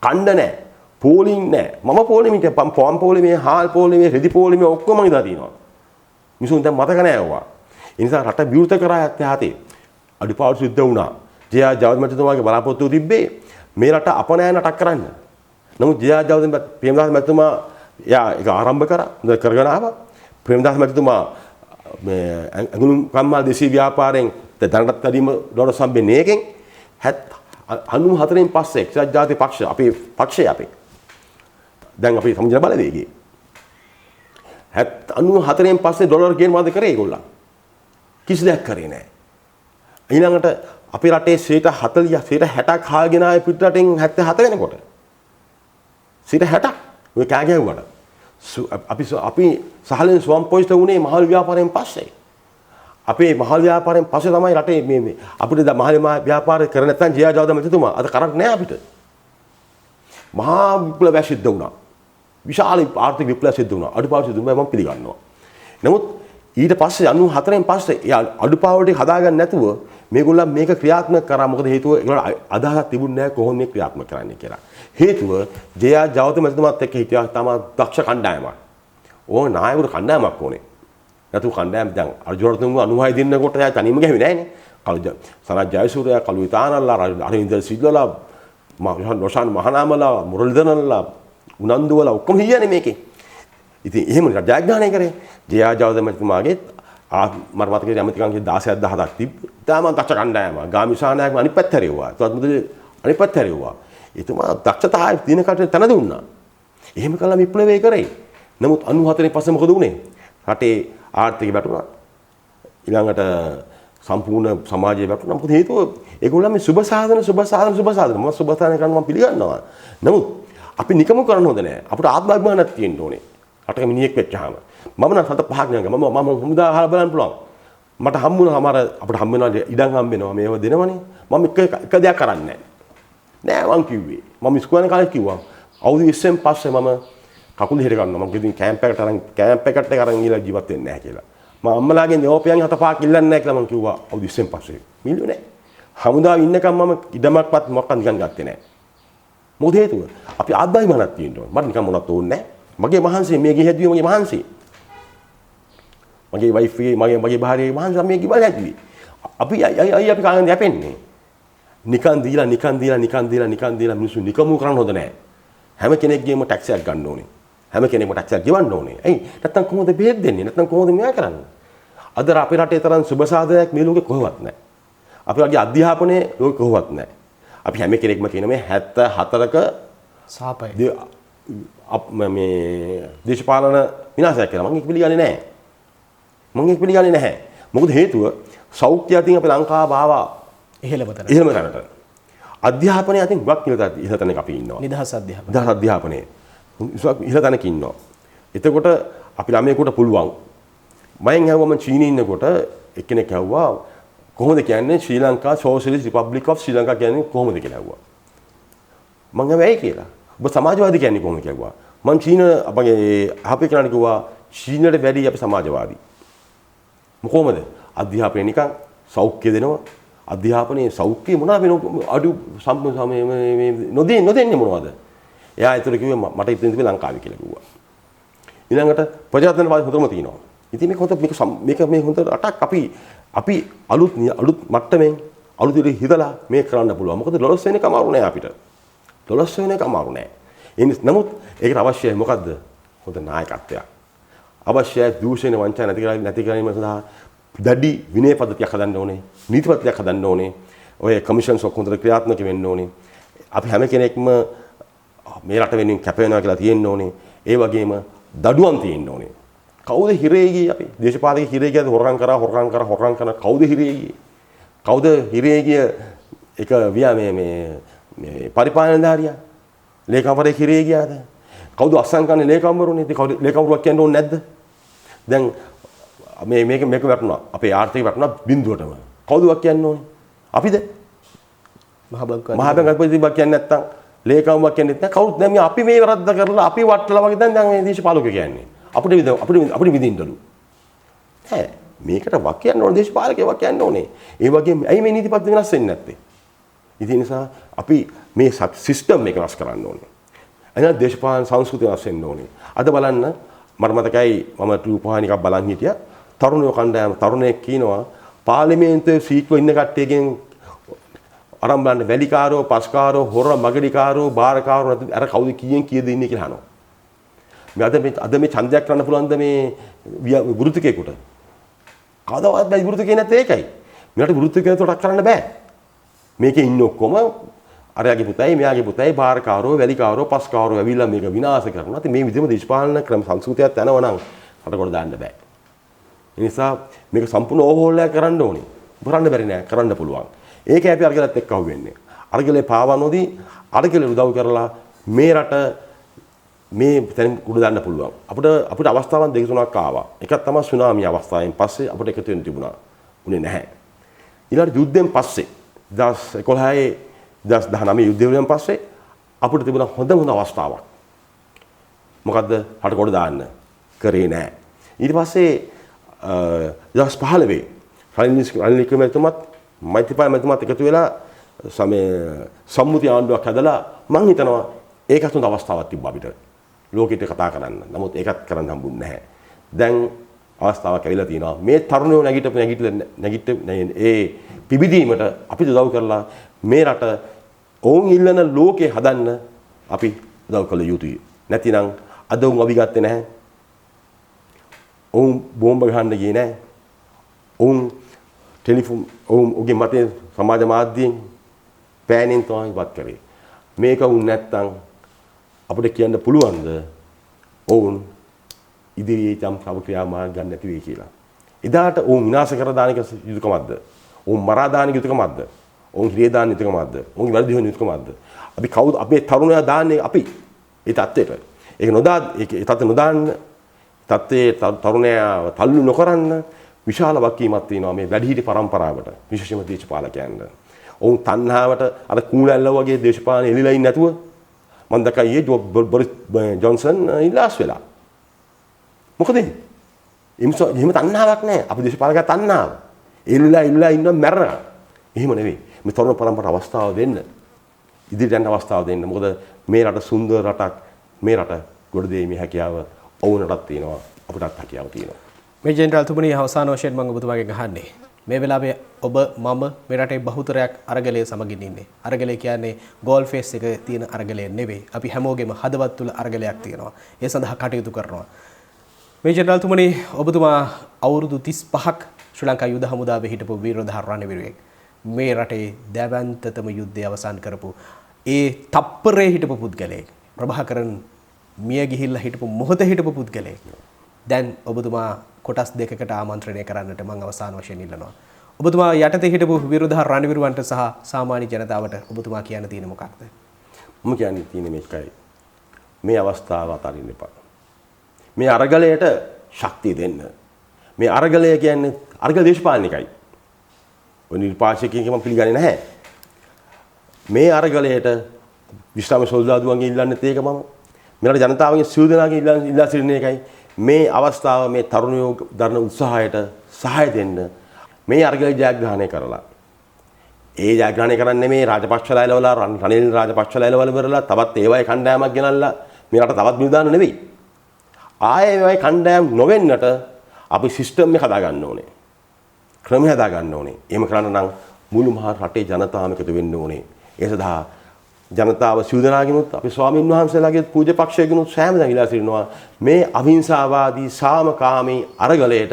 කණ්ඩ නැහැ. පෝලිං නැහැ. මම පෝලිමේ පම් පෝලිමේ, හාල් පෝලිමේ, රෙදි පෝලිමේ ඔක්කොම ඉඳලා තියෙනවා. මිනිසුන් දැන් මතක නැහැ ඒවා. ඒ නිසා රට විරුද්ධ කරා 77. අඩුපාඩු සිද්ධ වුණා. ජයා ජවද මැතිතුමාගේ බලාපොරොත්තු තිබ්බේ මේ රට අපනයන රටක් කරන්න. නමුත් ජයා ජවද ප්‍රේමදාස මැතිතුමා එයා ඒක ආරම්භ කරා. කරගෙන ආවා. ප්‍රේමදාස මැතිතුමා මේ අඟුණු කම්මල් දේශීය ව්‍යාපාරයෙන් දැනටත් වැඩිම ඩොලර් සම්බෙන්නේ එකෙන් 94න් පස්සේ එක්සත් ජාතික පක්ෂ අපේ පක්ෂය අපේ දැන් අපි සමුජන බලවේගය 94න් පස්සේ ඩොලර් ගේන මොකද කරේ ඒගොල්ලන් කිසි දෙයක් කරේ නැහැ ඊළඟට අපේ රටේ 40 60ක් හාගෙන ආයේ පිට රටෙන් 77 වෙනකොට 60ක් ඔය කෑ ගැහුවට අපි සහලෙන් ස්වම් පොයිස්ට් වුණේ මහල් ව්‍යාපාරයෙන් පස්සේ අපේ මහල් ව්‍යාපාරයෙන් පස්සේ තමයි රටේ මේ අපිට මහල් ව්‍යාපාර කර නැත්නම් ජයා ජවද මැතිතුමා අද කරක් නැහැ අපිට මහා විප්ලවයක් සිද්ධ වුණා විශාල ආර්ථික විප්ලවයක් සිද්ධ වුණා අඩුපාඩු සිද්ධ වුණා මම පිළිගන්නවා නමුත් ඊට පස්සේ 94න් පස්සේ ඒ අඩුපාඩු ටික හදාගන්න නැතුව මේගොල්ලන් මේක ක්‍රියාත්මක කරා මොකද හේතුව ඒගොල්ලෝ අදහසක් තිබුණේ නැහැ කොහොමද මේක ක්‍රියාත්මක කරන්නේ කියලා හේතුව ජයා ජවද මැතිතුමාත් එක්ක හිටියා තමයි දක්ෂ කණ්ඩායමක් ඕන නායකවරු කණ්ඩායමක් ඕනේ නැතු කණ්ඩායම දැන් අර්ජුනතුංග 96 දිනනකොට එයා තනියම ගහුවේ නෑනේ කලු සනත් ජයසූරියා කලු විතානල්ලා අරවින්ද සිල්වලා රොෂාන් මහනාමලා මුරලිදනල්ලා උනන්දුවලා ඔක්කොම හියන්නේ මේකේ ඉතින් එහෙම ජයග්‍රහණය කරේ ජයා ජවද මැතිතුමාගේ මට මතකයි ඇමතිකම්ගේ 16000ක් තිබ්බ තාම දක්ෂ කණ්ඩායම ගාමිසානායක අනිත් පැත්ත හැරෙව්වා තුවත් මුදලි අනිත් පැත්ත හැරෙව්වා එතුමා දක්ෂතාවය දින කට තන දුන්නා එහෙම කළා විප්ලවය කරේ නමුත් 94 පස්සේ මොකද වුනේ රටේ ආර්ථිකය වැටුණා ඊළඟට සම්පූර්ණ සමාජය වැටුණා මොකද හේතුව ඒගොල්ලෝ මේ සුබ සාධන මම සුබ සාධන කරන්න මම පිළිගන්නවා නමුත් අපි නිකම කරන්න හොඳ නැහැ අපිට ආත්මාභිමානයක් තියෙන්න ඕනේ රටක මිනිහෙක් වෙච්චාම මම නම් සත පහක් නංග මම හමුදා අහලා බලන්න පුළුවන් මට හම්බුණා සමහර අපිට හම්බ වෙනවා ඉඩම් හම්බ වෙනවා මේව දෙනවනේ මම එක දෙයක් කරන්නේ නෑ මං කිව්වේ මම ඉස්කෝලේ කාලේ කිව්වා අවුරුදු 20න් පස්සේ මම කකුල හිර ගන්නවා මම කිව්වා කැම්ප් එකට අරන් ගිහලා ජීවත් වෙන්නේ නැහැ කියලා මම අම්මලාගෙන් යෝපියන් 7-5ක් ඉල්ලන්නේ නැහැ කියලා මම කිව්වා අවුරුදු 20න් පස්සේ මිලියෝ නෑ හමුදාව ඉන්නකම් මම ඉඩමක්වත් මොකක්වත් නිකන් ගත්තේ නෑ මොකද හේතුව අපි ආත්මයිමනක් තියෙනවා මට නිකන් මොනවත් ඕනේ නෑ මගේ මහන්සිය මේ ගේ හැදුවේ මගේ මහන්සිය මගේ වයිෆ් එකේ මගේ භාර්යාවේ මහන්සිය මේ ගේ බල හැදුවේ අපි අපි කාගෙන්ද යැපෙන්නේ නිකන් දීලා මිනිස්සු නිකම්ම කරන්න හොඳ නෑ හැම කෙනෙක්ගේම ටැක්ස් එකක් ගන්න ඕනේ හැම කෙනෙක්ම ටැක්ස් එකක් ගෙවන්න ඕනේ ඇයි නැත්තම් කොහොමද බෙහෙත් දෙන්නේ නැත්තම් කොහොමද මෙයා කරන්නේ අද අපේ රටේ තරම් සුබ සාධකයක් මේ ලෝකේ කොහෙවත් නෑ අපි වගේ අධ්‍යාපනයේ ලෝකේ කොහෙවත් නෑ අපි හැම කෙනෙක්ම කියන මේ 74ක සාපය මේ දේශපාලන විනාශයක් කියලා මම ඒක පිළිගන්නේ නැහැ මොකද හේතුව සෞඛ්‍ය අතින් අපි ලංකාව ආවා ඉහළම තැනට අධ්‍යාපනයේ අතින් ගොඩක් ඉහළ තැනක අපි ඉන්නවා නිදහස් අධ්‍යාපනයේ ඉහළ තැනක ඉන්නවා එතකොට අපි ළමයෙකුට පුළුවන් මම ඇහුවම චීනයේ ඉන්නකොට එක්කෙනෙක් ඇහුවා කොහොමද කියන්නේ ශ්‍රී ලංකා සෝෂලිස්ට් රිපබ්ලික් ඔෆ් ශ්‍රී ලංකා කියන්නේ කොහොමද කියලා ඇහුවා මම ඇහුවා ඇයි කියලා ඔබ සමාජවාදී කියන්නේ කොහොමද කියලා මම චීන අපගේ අපේ කෙනාට කිව්වා චීනට වැඩි අපි සමාජවාදී කොහොමද අධ්‍යාපනය නිකන් සෞඛ්‍ය දෙනවා අධ්‍යාපනයේ සෞඛ්‍ය මොනවා වෙන අඩු නොදෙන්නේ මොනවද එයා ඒතර කිව්වේ මට ඉතින් තිබේ ලංකාවේ කියලා කිව්වා ඊළඟට ප්‍රජාතන්ත්‍රවාදී හොඳම තියෙනවා ඉතින් මේක හොඳ මේක මේ හොඳ රටක් අපි අලුත් මට්ටමින් අලුත් විදිහට හිතලා මේක කරන්න පුළුවන් මොකද ඩොලර්ස් වෙන එක අමාරු නෑ අපිට ඩොලර්ස් වෙන එක අමාරු නෑ නමුත් ඒකට අවශ්‍යයි මොකද්ද හොඳ නායකත්වයක් අවශ්‍යයි දූෂණ වංචා නැති කිරීම සඳහා දැඩි විනය පද්ධතියක් හදන්න ඕනේ නීති පද්ධතියක් හදන්න ඕනේ ඔය කමිෂන්ස් ඔක්කොම ක්‍රියාත්මක වෙන්න ඕනේ අපි හැම කෙනෙක්ම මේ රට වෙනුවෙන් කැප වෙනවා කියලා තියෙන්න ඕනේ ඒ වගේම දඩුවම් තියෙන්න ඕනේ කවුද හිරේ ගියේ අපි දේශපාලක හිරේ ගියද හොරකම් කරා කවුද හිරේ ගියේ කවුද හිරේ ගිය එක වියා මේ පරිපාලනධාරියා ලේකම්වරේ හිරේ ගියාද කවුද අස්සම් කන්නේ ලේකම්වරුනේ ඉතින් කවුද ලේකම්වරුවක් කියන්න ඕනේ නැද්ද දැන් මේක වටුණා අපේ ආර්ථිකය වටුණා බිඳුවටම කවුදවත් කියන්න ඕනේ අපිද මහ බංකුවක් ප්‍රතිබක් කියන්නේ නැත්තම් ලේකම්වක් කියන්නේ නැත්නම් කවුරුත් දැන් මේ අපි මේ වැරද්ද කරලා අපි වටලා වගේ දැන් මේ දේශපාලකයෝ කියන්නේ අපිට විදින්නලු ඈ මේකට වක් කියන්න ඕනේ දේශපාලකයෝ වක් කියන්න ඕනේ ඒ වගේම ඇයි මේ නීතිපද්ධති වෙනස් වෙන්නේ නැත්තේ ඉතින් නිසා අපි මේ සිස්ටම් එක වෙනස් කරන්න ඕනේ එනවා දේශපාලන සංස්කෘතිය වෙනස් වෙන්න ඕනේ අද බලන්න මට මතකයි මම රූපවාහිනියක් බලන් හිටියා තරුණයෝ කණ්ඩායම තරුණයෙක් කියනවා පාර්ලිමේන්තුවේ සීට්ව ඉන්න කට්ටියගෙන් අරන් බලන්න වැලිකාරෝ පස්කාරෝ හොර මගඩිකාරෝ බාරකාරෝ නැත්නම් අර කවුද කීයෙන් කීයද ඉන්නේ කියලා අහනවා මේ අද මේ ඡන්දයක් කරන්න පුළුවන්ද මේ වෘත්තිකයෙකුට කවදාවත් බෑ විවෘත කියන්නේ නැත්තේ ඒකයි. මෙයාට විවෘත කියන තොටක් කරන්න බෑ. මේකේ ඉන්න ඔක්කොම අරයාගේ පුතයි මෙයාගේ පුතයි බාරකාරෝ වැලිකාරෝ පස්කාරෝ ඇවිල්ලා මේක විනාශ කරනවා. ඉතින් මේ විදිහම දේශපාලන ක්‍රම සංස්කෘතියක් යනවා නම් රටකට දාන්න බෑ. ඒ නිසා මේක සම්පූර්ණ ඕවර්හෝල් එකක් කරන්න ඕනේ. කරන්න බැරි නෑ කරන්න පුළුවන්. ඒකයි අපි අරගලත් එක්ක අහුවෙන්නේ. අරගලේ පාවනෝදී අරගලේ උදව් කරලා මේ රට මේ තැන් උඩ දාන්න පුළුවන්. අපිට අවස්ථාවන් දෙක තුනක් ආවා. එකක් තමයි සුනාමි අවස්ථාවෙන් පස්සේ අපිට එකතු වෙන්න තිබුණා. උනේ නැහැ. ඊළඟ යුද්ධයෙන් පස්සේ 2011 2019 යුද්ධය වලින් පස්සේ අපිට තිබුණා හොඳ අවස්ථාවක්. මොකද්ද? රටකොට දාන්න. කරේ නැහැ. ඊට පස්සේ 2015 රනිල් වික්‍රමතුමත් මෛත්‍රීපාල මැතිතුමත් එකතු වෙලා සම්මුති ආණ්ඩුවක් හදලා මං හිතනවා ඒකත් හොඳ අවස්ථාවක් තිබ්බා අපිට. ලෝකෙට කතා කරන්න. නමුත් ඒකත් කරන්න හම්බුන්නේ නැහැ. දැන් අවස්ථාවක් ඇවිල්ලා තියෙනවා. මේ තරුණයෝ නැගිට ඒ පිබිදීමට අපි උදව් කරලා මේ රට ඔවුන් ඉල්ලන ලෝකේ හදන්න අපි උදව් කළ යුතුයි. නැතිනම් අද උන් අපි ගත්තේ නැහැ. ඔවුන් බෝම්බ ගහන්න ගියේ නැහැ. ඔවුන් ටෙලිෆෝන් ඔවුන්ගේ මතේ සමාජ මාධ්‍යයෙන් පෑනෙන් තමයි වත් කරේ. මේක උන් නැත්තම් අපිට කියන්න පුළුවන්ද ඔවුන් ඉදිරියේ යම් ක්‍රියාමාර්ග ගන්න නැති වෙයි කියලා. එදාට ඔවුන් විනාශ කර දාන එක යුතුයකමක්ද? ඔවුන් මරා දාන යුතුයකමක්ද? ඔවුන් හිරේ දාන යුතුයකමක්ද? ඔවුන් වැරදි හොන යුතුයකමක්ද? අපි කවුද අපේ තරුණයා දාන්නේ අපි ඒ தත්ත්වයට. ඒක නොදා ඒ தත්ත්ව නොදාන්න තත්ත්වයේ තරුණයා තල්ලු නොකරන්න විශාල වගකීමක් තියෙනවා මේ වැඩිහිටි පරම්පරාවට විශේෂම දේශපාලකයන්ට. ඔවුන් තණ්හාවට අර කූලැල්ල වගේ දේශපාලන එලිලා ඉන්නේ නැතුව මම දැක්කා ඊයේ බොරිස් ජොන්සන් ඉලාස් වෙලා. මොකද එහෙම තණ්හාවක් නැහැ. අපි දේශපාලකයා තණ්හාව. එලිලා ඉන්න මැරෙනවා. එහෙම නෙවෙයි. මේ තරුණ පරම්පරාවට අවස්ථාව දෙන්න. ඉදිරියට යන්න අවස්ථාව දෙන්න. මොකද මේ රට සුන්දර රටක්. මේ රට ගොඩ දෙීමේ හැකියාව ඔවුන්ටත් තියෙනවා. අපිටත් හැකියාව තියෙනවා. මේ ජෙනරාල් තුමනි අවසාන වශයෙන් මම ඔබතුමාගෙන් අහන්නේ මේ වෙලාවේ ඔබ මම මේ රටේ බහුතරයක් අරගලයේ සමගින් ඉන්නේ. අරගලය කියන්නේ ගෝල් ෆේස් එක තියෙන අරගලය නෙවෙයි. අපි හැමෝගෙම හදවත් තුල අරගලයක් තියෙනවා. ඒ සඳහා කටයුතු කරනවා. මේ ජෙනරාල් තුමනි ඔබතුමා අවුරුදු 35ක් ශ්‍රී ලංකා යුද හමුදාවේ හිටපු වීරධාර රණවිරුවෙක්. මේ රටේ දැවැන්තතම යුද්ධය අවසන් කරපු ඒ තප්පරේ හිටපු පුද්ගලයෙක්. ප්‍රභාකරන් මිය ගිහිල්ලා හිටපු මොහොත හිටපු පුද්ගලයෙක්. දැන් ඔබතුමා කොටස් දෙකකට ආමන්ත්‍රණය කරන්නට මම අවසාන වශයෙන් ඉල්ලනවා. ඔබතුමා යටතේ හිටපු විරුද්ධ රණවිරුවන්ට සහ සාමාන්‍ය ජනතාවට ඔබතුමා කියන්න තියෙන මොකක්ද? මම කියන්නේ තියෙන්නේ මේකයි. මේ අවස්ථාව අතරින් එපා. මේ අරගලයට ශක්තිය දෙන්න. මේ අරගලය කියන්නේ අරගල දේශපාලනිකයි. ඔය නිර්පාචකයන්ගේ මම පිළිගන්නේ නැහැ. මේ අරගලයට විශ්‍රාම සොල්දාදුවන්ගේ ඉල්ලන්නේත් ඒක මම. මෙලට ජනතාවගේ සියලු දෙනාගේ ඉල්ලා සිටින එකයි. මේ අවස්ථාව මේ තරුණයෝ දරන උත්සාහයට සහාය දෙන්න මේ අරගල ජයග්‍රහණය කරලා ඒ ජයග්‍රහණය කරන්නේ මේ රාජපක්ෂලා එලවලා රනිල් රාජපක්ෂලා එලවල ඉවරලා තවත් ඒවයි කණ්ඩායමක් ගෙනල්ලා මේ රට තවත් බිඳ නෙවෙයි ආයේ ඒවයි කණ්ඩායම් නොවෙන්නට අපි සිස්ටම් එක හදා ගන්න ඕනේ ක්‍රම හදා ගන්න ඕනේ එහෙම කරන්න නම් මුළු මහ රටේ ජනතාවම එකතු වෙන්න ඕනේ ඒ සඳහා ජනතාව සිව්දනාගිනුත් අපි ස්වාමීන් වහන්සේලාගේ පූජ්‍ය පක්ෂයකිනුත් සෑමදා ඉලා සිටිනවා මේ අහිංසාවාදී සාමකාමී අරගලයට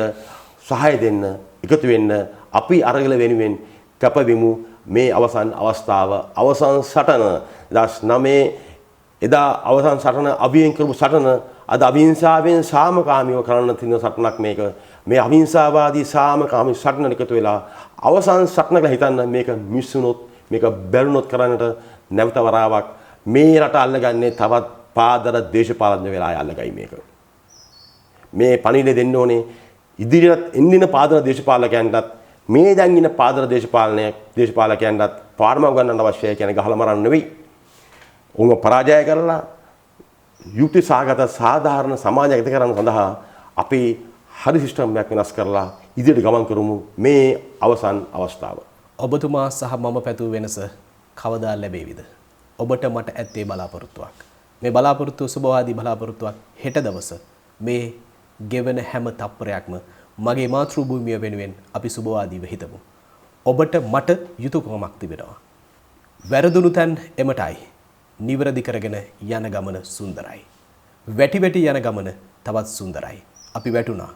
සහාය දෙන්න එකතු වෙන්න අපි අරගල වෙනුවෙන් කැපවෙමු මේ අවසන් අවස්ථාව අවසන් සටන 2009 එදා අවසන් සටන අභියෙන් කරපු සටන අද අහිංසාවෙන් සාමකාමීව කරන්න තියෙන සටනක් මේක මේ අහිංසාවාදී සාමකාමී සටන එකතු වෙලා අවසන් සටන කියලා හිතන්න මේක මිස් වුණොත් මේක බැලුනොත් කරන්නට නැවත වරාවක් මේ රට අල්ලගන්නේ තවත් පාදර දේශපාලන වෙලා අල්ලගයි මේක. මේ පණිවිඩය දෙන්න ඕනේ ඉදිරියට එන්නින පාදර දේශපාලකයන්ටත් මේ දැන් ඉන්න පාදර දේශපාලකයන්ටත් පාඩම උගන්වන්න අවශ්‍යයි කියන ගහලා මරන්න නෙවෙයි. උන්ව පරාජය කරලා යුක්ති සාගත සාධාරණ සමාජයක් ඇති කරන්න සඳහා අපි හරි සිස්ටම් එකක් වෙනස් කරලා ඉදිරියට ගමන් කරමු මේ අවසන් අවස්ථාව. ඔබතුමා සහ මම පැතුව වෙනස කවදා ලැබේවිද? ඔබට මට ඇත්තේ බලාපොරොත්තුවක්. මේ බලාපොරොත්තුව සුබවාදී බලාපොරොත්තුවක් හෙට දවස මේ ගෙවන හැම තප්පරයක්ම මගේ මාතෘ භූමිය වෙනුවෙන් අපි සුබවාදීව හිතමු. ඔබට මට යුතුයකමක් තිබෙනවා. වැරදුණු තැන් එමටයි. නිවැරදි කරගෙන යන ගමන සුන්දරයි. වැටි වැටි යන ගමන තවත් සුන්දරයි. අපි වැටුණා.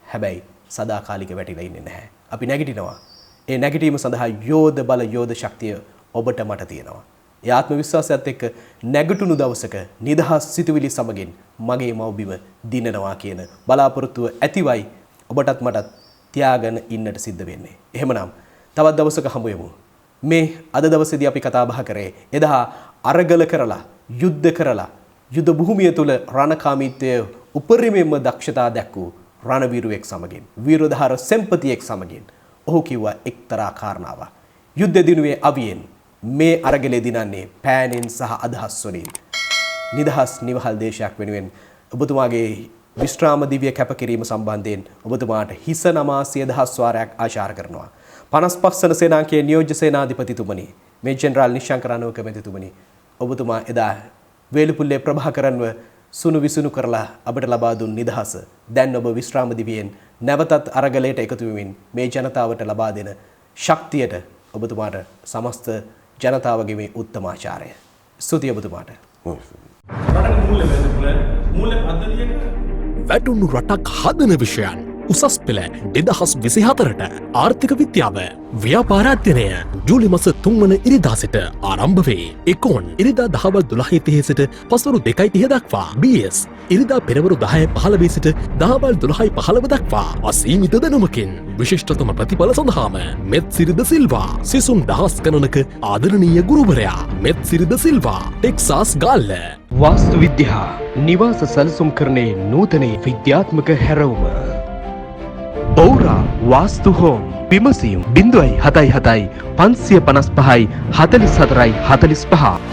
හැබැයි සදාකාලික වැටිලා ඉන්නේ නැහැ. අපි නැගිටිනවා. ඒ නැගිටීම සඳහා යෝධ බල යෝධ ශක්තිය ඔබට මට තියෙනවා. ඒ ආත්ම විශ්වාසයත් එක්ක නැගිටුණු දවසක නිදහස් සිතුවිලි සමගින් මගේ මව්බිම දිනනවා කියන බලාපොරොත්තුව ඇතිවයි ඔබටත් මටත් තියාගෙන ඉන්නට සිද්ධ වෙන්නේ. එහෙමනම් තවත් දවසක හමු වෙමු. මේ අද දවසේදී අපි කතා බහ කරේ එදා අරගල කරලා යුද්ධ කරලා යුද්ධ භූමිය තුල රණකාමීත්වයේ උපරිමයෙන්ම දක්ෂතා දැක්වූ රණවීරුවෙක් සමගින් වීරධාර සෙම්පතියෙක් සමගින් ඔහු කිව්වා එක්තරා කාරණාවක්. යුද්ධ දිනුවේ අවියෙන් මේ අරගලේ දිනන්නේ පෑනෙන් සහ අදහස් වලින්. නිදහස් නිවහල් දේශයක් වෙනුවෙන් ඔබතුමාගේ විශ්‍රාම දිව්‍ය කැපකිරීම සම්බන්ධයෙන් ඔබතුමාට හිස නමා 100,000 වාරයක් ආශාර කරනවා. 55 වන සේනාංකයේ නියෝජ්‍ය සේනාධිපතිතුමනි මේ ජෙනරාල් නිශාංක රණවක මැතිතුමනි ඔබතුමා එදා වේලුපුල්ලේ ප්‍රභාකරන්ව සුණු විසුණු කරලා අපට ලබා දුන් නිදහස දැන් ඔබ විශ්‍රාම දිවියෙන් නැවතත් අරගලයට එකතු වෙමින් මේ ජනතාවට ලබා දෙන ශක්තියට ඔබතුමාට සමස්ත ජනතාවගේ මේ උත්තමාචාරය. ස්තුතියි ඔබතුමාට. වැටුණු රටක් හදන විෂයන් උසස් පෙළ 2024ට ආර්ථික විද්‍යාව ව්‍යාපාරාධ්‍යනය ජූලි මස 3 වන ඉරිදා සිට ආරම්භ වේ. එකොන් ඉරිදා දහවල් 12:30 සිට පස්වරු 2:30 දක්වා. BS ඉරිදා පෙරවරු 10:15 සිට දහවල් 12:15 දක්වා. අසීමිත දැනුමකින් විශිෂ්ටතම ප්‍රතිඵල සඳහාම මෙත් සිරිද සිල්වා සිසුන් දහස් ගණනක ආදරණීය ගුරුවරයා මෙත් සිරිද සිල්වා ටෙක්සාස් ගාල්ල. වාස්තු විද්‍යා නිවාස සැලසුම් කරන්නේ නූතනයේ විද්‍යාත්මක හැරවුම. බෞරා වාස්තු හෝම් විමසීම් 077 555 44 45